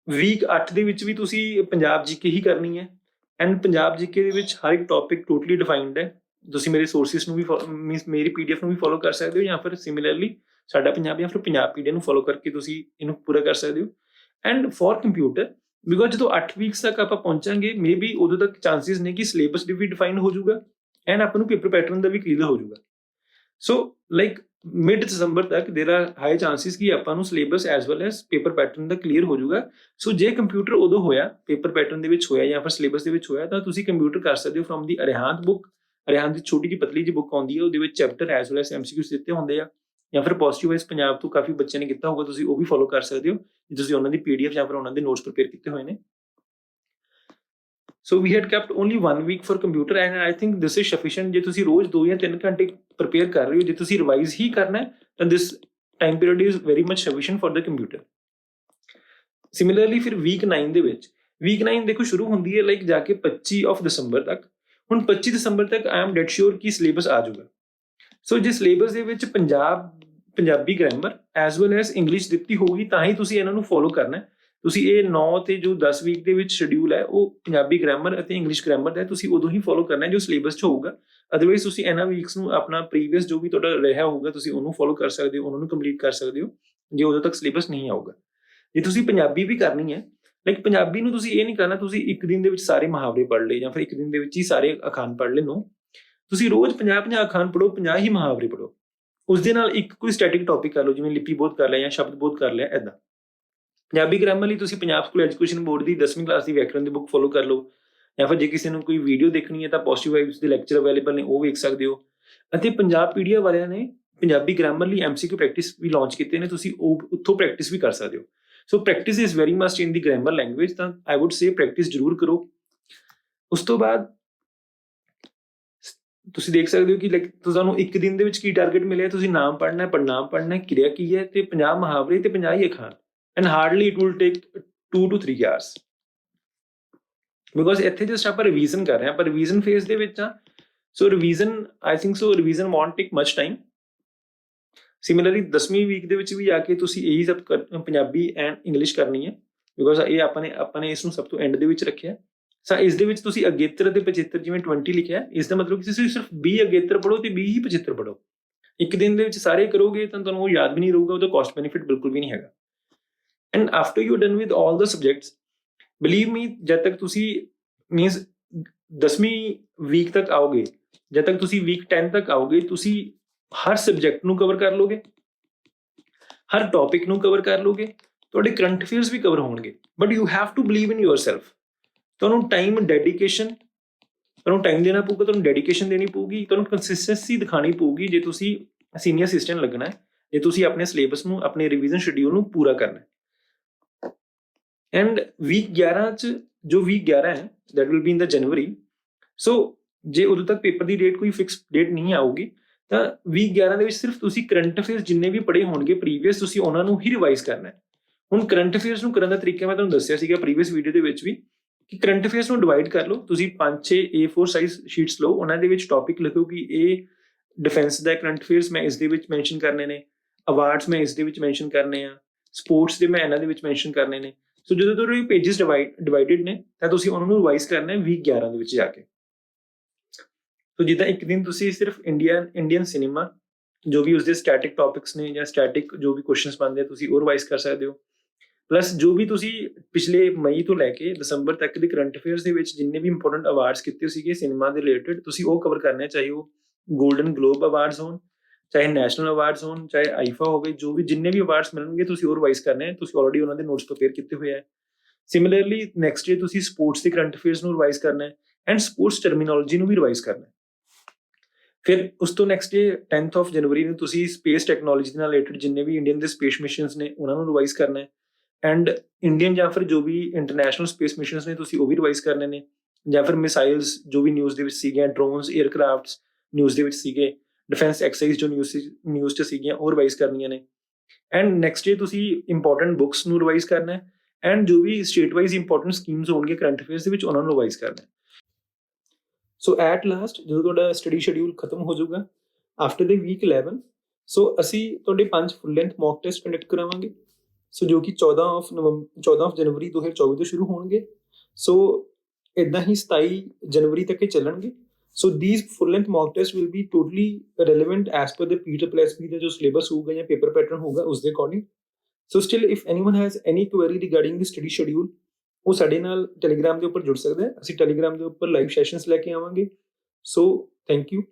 ਵੀਕ 8 ਦੇ ਵਿੱਚ ਵੀ ਤੁਸੀਂ ਪੰਜਾਬ GK ਹੀ ਕਰਨੀ ਹੈ। ਐਂਡ ਪੰਜਾਬ GK ਦੇ ਵਿੱਚ ਹਰ ਇੱਕ ਟੌਪਿਕ ਟੋਟਲੀ ਡਿਫਾਈਨਡ ਹੈ। ਤੁਸੀਂ ਮੇਰੇ ਸੋਰਸਿਸ ਨੂੰ ਵੀ ਮੀਨਸ ਮੇਰੀ PDF ਨੂੰ ਵੀ ਫੋਲੋ ਕਰ ਸਕਦੇ ਹੋ, ਜਾਂ ਫਿਰ ਸਿਮਿਲਰਲੀ ਸਾਡਾ ਪੰਜਾਬ ਜਾਂ ਫਿਰ ਪੰਜਾਬ PDR ਨੂੰ ਫੋਲੋ ਕਰਕੇ ਤੁਸੀਂ ਇਹਨੂੰ ਪੂਰਾ ਕਰ ਸਕਦੇ ਹੋ। ਐਂਡ ਫॉर ਕੰਪਿਊਟਰ, ਬਿਕੋਜ਼ ਜਦੋਂ 8 ਵੀਕਸ ਤੱਕ ਆਪਾਂ ਪਹੁੰਚਾਂਗੇ, ਮੇ ਬੀ ਉਦੋਂ ਤੱਕ ਚਾਂਸਿਸ ਨੇ ਕਿ ਸਿਲੇਬਸ ਵੀ ਡਿਫਾਈਨ ਹੋ ਜਾਊਗਾ, ਐਂਡ ਆਪਾਂ ਨੂੰ ਪੇਪਰ ਪੈਟਰਨ ਦਾ ਵੀ ਕਲੀਅਰ ਹੋ ਜਾਊਗਾ। ਸੋ ਲਾਈਕ ਮਿਡ ਦਸੰਬਰ ਤੱਕ ਦੇਰ ਆਰ ਹਾਈ ਚਾਂਸਿਸ ਕਿ ਆਪਾਂ ਨੂੰ syllabus as well as paper pattern ਦਾ ਕਲੀਅਰ ਹੋ ਜਾਊਗਾ। ਸੋ ਜੇ ਕੰਪਿਊਟਰ ਉਦੋਂ ਹੋਇਆ, ਪੇਪਰ ਪੈਟਰਨ ਦੇ ਵਿੱਚ ਹੋਇਆ ਜਾਂ ਫਿਰ ਸਿਲੇਬਸ ਦੇ ਵਿੱਚ ਹੋਇਆ, ਤਾਂ ਤੁਸੀਂ ਕੰਪਿਊਟਰ ਕਰ ਸਕਦੇ ਹੋ ਫਰੋਮ ਦੀ ਅਰਿਹਾਂਤ ਬੁੱਕ। ਅਰਿਹਾਂਤ ਦੀ ਛੋਟੀ ਜਿਹੀ ਪਤਲੀ ਜਿਹੀ ਬੁੱਕ ਆਉਂਦੀ ਹੈ, ਉਹਦੇ ਵਿੱਚ chapter as well as MCQs ਦਿੱਤੇ ਹੁੰਦੇ ਆ। ਜਾਂ ਫਿਰ ਪੋਜ਼ਿਟਿਵ ਵਾਈਜ਼ ਪੰਜਾਬ ਤੋਂ ਕਾਫੀ ਬੱਚਿਆਂ ਨੇ ਕੀਤਾ ਹੋਊਗਾ, ਤੁਸੀਂ ਉਹ ਵੀ ਫੋਲੋ ਕਰ ਸਕਦੇ ਹੋ ਜੇ ਤੁਸੀਂ ਉਹਨਾਂ ਦੀ PDF ਜਾਂ ਫਿਰ ਉਹਨਾਂ ਦੇ ਨੋਟਸ ਪ੍ਰਿਪੇਅਰ ਕੀਤੇ ਹੋਏ ਨੇ। So we had kept only 1 week for computer, and I think this is sufficient। ਜੇ ਤੁਸੀਂ ਰੋਜ਼ 2 ਜਾਂ 3 ਘੰਟੇ ਪ੍ਰਪੇਅਰ ਕਰ ਰਹੇ ਹੋ, ਜੇ ਤੁਸੀਂ ਰਿਵਾਈਜ਼ ਹੀ ਕਰਨਾ ਹੈ, ਤਾਂ this time period is very much sufficient for the computer। Similarly ਫਿਰ week 9 ਦੇ ਵਿੱਚ, week 9 ਦੇਖੋ ਸ਼ੁਰੂ ਹੁੰਦੀ ਹੈ ਲਾਈਕ ਜਾ ਕੇ 25 ਦਸੰਬਰ ਤੱਕ। ਹੁਣ 25 ਦਸੰਬਰ ਤੱਕ I am dead sure ਕਿ ਸਿਲੇਬਸ ਆ ਜਾਊਗਾ। ਸੋ ਜੇ ਸਿਲੇਬਸ ਦੇ ਵਿੱਚ Punjabi grammar as well as English ਦਿੱਤੀ ਹੋਊਗੀ, ਤਾਂ ਹੀ ਤੁਸੀਂ ਇਹਨਾਂ ਨੂੰ ਫੋਲੋ ਕਰਨਾ ਹੈ। ਤੁਸੀਂ ਇਹ 9 ਤੇ ਜੋ 10 ਵੀਕ ਦੇ ਵਿੱਚ ਸ਼ਡਿਊਲ ਹੈ, ਉਹ ਪੰਜਾਬੀ ਗ੍ਰਾਮਰ ਅਤੇ ਇੰਗਲਿਸ਼ ਗ੍ਰਾਮਰ ਦਾ ਤੁਸੀਂ ਉਦੋਂ ਹੀ ਫੋਲੋ ਕਰਨਾ ਹੈ ਜੋ ਸਿਲੇਬਸ 'ਚ ਹੋਊਗਾ। ਅਦਰਵਾਈਜ਼ ਤੁਸੀਂ ਇਹਨਾਂ ਵੀਕਸ ਨੂੰ ਆਪਣਾ ਪ੍ਰੀਵੀਅਸ ਜੋ ਵੀ ਤੁਹਾਡਾ ਰਿਹਾ ਹੋਊਗਾ, ਤੁਸੀਂ ਉਹਨੂੰ ਫੋਲੋ ਕਰ ਸਕਦੇ ਹੋ, ਉਹਨਾਂ ਨੂੰ ਕੰਪਲੀਟ ਕਰ ਸਕਦੇ ਹੋ, ਜੇ ਉਦੋਂ ਤੱਕ ਸਿਲੇਬਸ ਨਹੀਂ ਆਊਗਾ। ਜੇ ਤੁਸੀਂ ਪੰਜਾਬੀ ਵੀ ਕਰਨੀ ਹੈ, ਲਾਈਕ ਪੰਜਾਬੀ ਨੂੰ ਤੁਸੀਂ ਇਹ ਨਹੀਂ ਕਰਨਾ ਤੁਸੀਂ ਇੱਕ ਦਿਨ ਦੇ ਵਿੱਚ ਸਾਰੇ ਮੁਹਾਵਰੇ ਪੜ੍ਹ ਲਏ, ਜਾਂ ਫਿਰ ਇੱਕ ਦਿਨ ਦੇ ਵਿੱਚ ਹੀ ਸਾਰੇ ਅਖਾਣ ਪੜ੍ਹ ਲਏ। ਨੋ, ਤੁਸੀਂ ਰੋਜ਼ 50 ਅਖਾਣ ਪੜ੍ਹੋ, 50 ਹੀ ਮੁਹਾਵਰੇ ਪੜ੍ਹੋ। ਉਸਦੇ ਨਾਲ ਇੱਕ ਕੋਈ ਸਟੈਟਿਕ ਟੌਪਿਕ ਕਰ ਲਓ, ਜਿਵੇਂ ਲਿਪੀ ਬੋਧ ਕਰ ਲਿਆ ਜਾਂ ਸ਼ਬਦ ਬੋਧ ਕਰ ਲਿਆ। ਇੱਦਾਂ ਪੰਜਾਬੀ ਗ੍ਰਾਮਰ ਲਈ ਤੁਸੀਂ ਪੰਜਾਬ ਸਕੂਲ ਐਜੂਕੇਸ਼ਨ ਬੋਰਡ ਦੀ 10ਵੀਂ ਕਲਾਸ ਦੀ ਵਿਆਕਰਨ ਦੀ ਬੁੱਕ ਫੋਲੋ ਕਰ ਲਓ, ਜਾਂ ਫਿਰ ਜੇ ਕਿਸੇ ਨੂੰ ਕੋਈ ਵੀਡੀਓ ਦੇਖਣੀ ਹੈ ਤਾਂ ਪੋਜ਼ਿਟਿਵ ਵਾਈਬਸ ਦੇ ਲੈਕਚਰ ਅਵੇਲੇਬਲ ਨੇ, ਉਹ ਵੇਖ ਸਕਦੇ ਹੋ। ਅਤੇ ਪੰਜਾਬ PDR ਵਾਲਿਆਂ ਨੇ ਪੰਜਾਬੀ ਗ੍ਰਾਮਰ ਲਈ MCQ ਪ੍ਰੈਕਟਿਸ ਵੀ ਲਾਂਚ ਕੀਤੇ ਨੇ, ਤੁਸੀਂ ਉਹ ਉੱਥੋਂ ਪ੍ਰੈਕਟਿਸ ਵੀ ਕਰ ਸਕਦੇ ਹੋ। ਸੋ practice is very must in the grammar language, ਤਾਂ ਆਈ ਵੁੱਡ ਸੇ ਪ੍ਰੈਕਟਿਸ ਜ਼ਰੂਰ ਕਰੋ। ਉਸ ਤੋਂ ਬਾਅਦ ਤੁਸੀਂ ਦੇਖ ਸਕਦੇ ਹੋ ਕਿ ਲਾਈਕ ਤੁਹਾਨੂੰ ਇੱਕ ਦਿਨ ਦੇ ਵਿੱਚ ਕੀ ਟਾਰਗੇਟ ਮਿਲਿਆ, ਤੁਸੀਂ ਨਾਮ ਪੜ੍ਹਨਾ, ਪੜ੍ਹਨਾਮ ਪੜ੍ਹਨਾ, ਕਿਰਿਆ ਕੀ ਹੈ, ਤੇ 50 ਮੁਹਾਵਰੇ ਤੇ 50 ਹੀ ਅਖਾਣ। And hardly it will take 2 to 3 hours, because ਇੱਥੇ ਜਸਟ ਆਪਾਂ ਰਿਵੀਜ਼ਨ ਕਰ ਰਹੇ ਹਾਂ, ਆਪਾਂ ਰਿਵੀਜ਼ਨ ਫੇਜ਼ ਦੇ ਵਿੱਚ ਹਾਂ। So revision I think so revision won't take much time. Similarly 10ਵੀਂ ਵੀਕ ਦੇ ਵਿੱਚ ਵੀ ਆ ਕੇ ਤੁਸੀਂ ਇਹੀ ਸਭ ਪੰਜਾਬੀ ਐਂਡ ਇੰਗਲਿਸ਼ ਕਰਨੀ ਹੈ। ਬਿਕੋਜ਼ ਇਹ ਆਪਾਂ ਨੇ ਇਸ ਨੂੰ ਸਭ ਤੋਂ ਐਂਡ ਦੇ ਵਿੱਚ ਰੱਖਿਆ। ਸੋ ਇਸ ਦੇ ਵਿੱਚ ਤੁਸੀਂ ਅਗੇਤਰ ਅਤੇ ਪਚਿੱਤਰ ਜਿਵੇਂ 20 ਲਿਖਿਆ, ਇਸ ਦਾ ਮਤਲਬ ਕਿ ਤੁਸੀਂ ਸਿਰਫ 20 ਅਗੇਤਰ ਪੜ੍ਹੋ ਤੇ 20 ਹੀ ਪਚਿੱਤਰ ਪੜ੍ਹੋ। ਇੱਕ ਦਿਨ ਦੇ ਵਿੱਚ ਸਾਰੇ ਕਰੋਗੇ ਤਾਂ ਤੁਹਾਨੂੰ ਉਹ ਯਾਦ ਵੀ ਨਹੀਂ ਰਹੂਗਾ, ਉਹਦਾ ਕੋਸਟ ਬੈਨੀਫਿਟ ਬਿਲਕੁਲ ਵੀ ਨਹੀਂ ਹੈਗਾ। And after you done with all the subjects, believe me, ਜਦ ਤੱਕ ਤੁਸੀਂ ਮੀਨਸ 10ਵੀਂ ਵੀਕ ਤੱਕ ਆਓਗੇ, ਜਦ ਤੱਕ ਤੁਸੀਂ ਵੀਕ 10 ਤੱਕ ਆਓਗੇ, ਤੁਸੀਂ ਹਰ ਸਬਜੈਕਟ ਨੂੰ ਕਵਰ ਕਰ ਲੋਗੇ, ਹਰ ਟੌਪਿਕ ਨੂੰ ਕਵਰ ਕਰ ਲੋਗੇ, ਤੁਹਾਡੇ ਕਰੰਟ ਅਫੇਅਰਸ ਵੀ ਕਵਰ ਹੋਣਗੇ। But you have to believe in yourself. ਤੁਹਾਨੂੰ ਟਾਈਮ ਡੈਡੀਕੇਸ਼ਨ, ਤੁਹਾਨੂੰ ਟਾਈਮ ਦੇਣਾ ਪਊਗਾ, ਤੁਹਾਨੂੰ ਡੈਡੀਕੇਸ਼ਨ ਦੇਣੀ ਪਊਗੀ, ਤੁਹਾਨੂੰ ਕੰਸਿਸਟੈਂਸੀ ਦਿਖਾਣੀ ਪਊਗੀ ਜੇ ਤੁਸੀਂ ਸੀਨੀਅਰ ਅਸਿਸਟੈਂਟ ਲੱਗਣਾ ਹੈ, ਜੇ ਤੁਸੀਂ ਆਪਣੇ ਸਿਲੇਬਸ ਨੂੰ, ਆਪਣੇ ਰਿਵੀਜ਼ਨ ਸ਼ਡਿਊਲ ਨੂੰ ਪੂਰਾ ਕਰਨਾ ਹੈ। ਐਂਡ ਵੀਕ 11 ਚ, ਜੋ ਵੀਕ 11 ਹੈ ਦੈਟ ਵਿਲ ਬੀ ਇਨ ਦ ਜਨਵਰੀ। ਸੋ ਜੇ ਉਦੋਂ ਤੱਕ ਪੇਪਰ ਦੀ ਡੇਟ ਕੋਈ ਫਿਕਸ ਡੇਟ ਨਹੀਂ ਆਊਗੀ ਤਾਂ ਵੀਕ 11 ਦੇ ਵਿੱਚ ਸਿਰਫ ਤੁਸੀਂ ਕਰੰਟ ਅਫੇਅਰਸ ਜਿੰਨੇ ਵੀ ਪੜ੍ਹੇ ਹੋਣਗੇ ਪ੍ਰੀਵੀਅਸ, ਤੁਸੀਂ ਉਹਨਾਂ ਨੂੰ ਹੀ ਰਿਵਾਈਜ਼ ਕਰਨਾ ਹੈ। ਹੁਣ ਕਰੰਟ ਅਫੇਅਰਸ ਨੂੰ ਕਰਨ ਦਾ ਤਰੀਕਾ ਮੈਂ ਤੁਹਾਨੂੰ ਦੱਸਿਆ ਸੀਗਾ ਪ੍ਰੀਵੀਅਸ ਵੀਡੀਓ ਦੇ ਵਿੱਚ ਵੀ, ਕਿ ਕਰੰਟ ਅਫੇਅਰਸ ਨੂੰ ਡਿਵਾਈਡ ਕਰ ਲਓ। ਤੁਸੀਂ 5-6 A4 ਸਾਈਜ਼ ਸ਼ੀਟਸ ਲਓ, ਉਹਨਾਂ ਦੇ ਵਿੱਚ ਟੌਪਿਕ ਲਿਖੋ ਕਿ ਇਹ ਡਿਫੈਂਸ ਦਾ ਕਰੰਟ ਅਫੇਅਰਸ ਮੈਂ ਇਸ ਦੇ ਵਿੱਚ ਮੈਂਸ਼ਨ ਕਰਨੇ ਨੇ, ਅਵਾਰਡਸ ਮੈਂ ਇਸ ਦੇ ਵਿੱਚ ਮੈਂਸ਼ਨ ਕਰਨੇ ਆ, ਸਪੋਰਟਸ ਦੇ ਮੈਂ ਇਹਨਾਂ ਦੇ ਵਿੱਚ ਮੈਂਸ਼ਨ ਕਰਨੇ ਨੇ। ਸੋ ਜਦੋਂ ਤੁਹਾਡੇ ਪੇਜਸ ਡਿਵਾਈਡਡ ਨੇ ਤਾਂ ਤੁਸੀਂ ਉਹਨਾਂ ਨੂੰ ਰਿਵਾਈਜ਼ ਕਰਨਾ ਹੈ ਵੀਕ 11 ਦੇ ਵਿੱਚ ਜਾ ਕੇ। ਸੋ ਜਿੱਦਾਂ ਇੱਕ ਦਿਨ ਤੁਸੀਂ ਸਿਰਫ ਇੰਡੀਅਨ ਸਿਨੇਮਾ, ਜੋ ਵੀ ਉਸਦੇ ਸਟੈਟਿਕ ਟੌਪਿਕਸ ਨੇ ਜਾਂ ਸਟੈਟਿਕ ਜੋ ਵੀ ਕੁਐਸਚਨਸ ਬਣਦੇ ਆ, ਤੁਸੀਂ ਉਹ ਰਿਵਾਈਜ਼ ਕਰ ਸਕਦੇ ਹੋ। ਪਲੱਸ ਜੋ ਵੀ ਤੁਸੀਂ ਪਿਛਲੇ ਮਈ ਤੋਂ ਲੈ ਕੇ ਦਸੰਬਰ ਤੱਕ ਦੇ ਕਰੰਟ ਅਫੇਅਰਸ ਦੇ ਵਿੱਚ ਜਿੰਨੇ ਵੀ ਇੰਪੋਰਟੈਂਟ ਅਵਾਰਡਸ ਕੀਤੇ ਸੀਗੇ ਸਿਨੇਮਾ ਦੇ ਰਿਲੇਟਡ, ਤੁਸੀਂ ਉਹ ਕਵਰ ਕਰਨੇ, ਚਾਹੇ ਉਹ ਗੋਲਡਨ ਗਲੋਬ ਅਵਾਰਡਸ ਹੋਣ, ਚਾਹੇ ਨੈਸ਼ਨਲ ਅਵਾਰਡਸ ਹੋਣ, ਚਾਹੇ ਆਈਫਾ ਹੋਵੇ, ਜੋ ਵੀ ਜਿੰਨੇ ਵੀ ਅਵਾਰਡਸ ਮਿਲਣਗੇ ਤੁਸੀਂ ਉਹ ਰਿਵਾਈਜ਼ ਕਰਨੇ ਹੈ। ਤੁਸੀਂ ਆਲਰੇਡੀ ਉਹਨਾਂ ਦੇ ਨੋਟਸ ਪ੍ਰਿਪੇਅਰ ਕੀਤੇ ਹੋਏ ਹੈ। ਸਿਮਿਲਰਲੀ ਨੈਕਸਟ ਡੇ ਤੁਸੀਂ ਸਪੋਰਟਸ ਦੇ ਕਰੰਟ ਅਫੇਅਰਸ ਨੂੰ ਰਿਵਾਈਜ਼ ਕਰਨਾ ਹੈ ਐਂਡ ਸਪੋਰਟਸ ਟਰਮੀਨੋਲੋਜੀ ਨੂੰ ਵੀ ਰਿਵਾਈਜ਼ ਕਰਨਾ ਹੈ। ਫਿਰ ਉਸ ਤੋਂ ਨੈਕਸਟ ਡੇ 10th ਆਫ ਜਨਵਰੀ ਨੂੰ ਤੁਸੀਂ ਸਪੇਸ ਟੈਕਨੋਲੋਜੀ ਦੇ ਨਾਲ ਰਿਲੇਟਡ ਜਿੰਨੇ ਵੀ ਇੰਡੀਅਨ ਦੇ ਸਪੇਸ ਮਿਸ਼ਨਸ ਨੇ ਉਹਨਾਂ ਨੂੰ ਰਿਵਾਈਜ਼ ਕਰਨਾ ਹੈ। ਐਂਡ ਇੰਡੀਅਨ ਜਾਂ ਫਿਰ ਜੋ ਵੀ ਇੰਟਰਨੈਸ਼ਨਲ ਸਪੇਸ ਮਿਸ਼ਨਸ ਨੇ ਤੁਸੀਂ ਉਹ ਵੀ ਰਿਵਾਈਜ਼ ਕਰਨੇ ਨੇ, ਜਾਂ ਫਿਰ ਮਿਸਾਈਲਸ ਜੋ ਵੀ ਨਿਊਜ਼ ਦੇ ਵਿੱਚ ਸੀਗੀਆਂ, ਡਰੋਨਸ, ਏਅਰਕ੍ਰਾਫਟਸ ਨਿਊਜ਼ ਦੇ ਵਿੱਚ ਸੀਗੇ, ਡਿਫੈਂਸ ਐਕਸਰਸਾਈਜ਼ ਜੋ ਨਿਊਜ਼ 'ਚ ਸੀਗੀਆਂ ਉਹ ਰਿਵਾਈਜ਼ ਕਰਨੀਆਂ ਨੇ। ਐਂਡ ਨੈਕਸਟ ਡੇ ਤੁਸੀਂ ਇੰਪੋਰਟੈਂਟ ਬੁੱਕਸ ਨੂੰ ਰਿਵਾਈਜ਼ ਕਰਨਾ ਹੈ ਐਂਡ ਜੋ ਵੀ ਸਟੇਟ ਵਾਈਜ਼ ਇੰਪੋਰਟੈਂਟ ਸਕੀਮਸ ਹੋਣਗੇ ਕਰੰਟ ਅਫੇਅਰਸ ਦੇ ਵਿੱਚ ਉਹਨਾਂ ਨੂੰ ਰਿਵਾਈਜ਼ ਕਰਨਾ ਹੈ। ਸੋ ਐਟ ਲਾਸਟ ਜਦੋਂ ਤੁਹਾਡਾ ਸਟੱਡੀ ਸ਼ਡਿਊਲ ਖਤਮ ਹੋ ਜਾਊਗਾ ਆਫਟਰ ਦੇ ਵੀਕ 11, ਸੋ ਅਸੀਂ ਤੁਹਾਡੇ 5 full length mock test conduct ਕਰਾਵਾਂਗੇ। ਸੋ ਜੋ ਕਿ 14 ਜਨਵਰੀ 2024 ਤੋਂ ਸ਼ੁਰੂ ਹੋਣਗੇ। ਸੋ ਇਦਾਂ ਹੀ 27 ਜਨਵਰੀ ਤੱਕ ਇਹ ਚੱਲਣਗੇ। ਸੋ these full length mock tests will be totally relevant as per the PSSB ਦਾ ਜੋ ਸਿਲੇਬਸ ਹੋਊਗਾ ਜਾਂ ਪੇਪਰ ਪੈਟਰਨ ਹੋਊਗਾ ਉਸ ਦੇ according. So still if anyone has any query regarding the study schedule, ਉਹ ਸਾਡੇ ਨਾਲ ਟੈਲੀਗ੍ਰਾਮ ਦੇ ਉੱਪਰ ਜੁੜ ਸਕਦਾ ਹੈ। ਅਸੀਂ ਟੈਲੀਗ੍ਰਾਮ ਦੇ ਉੱਪਰ ਲਾਈਵ ਸੈਸ਼ਨਸ ਲੈ ਕੇ ਆਵਾਂਗੇ। So thank you.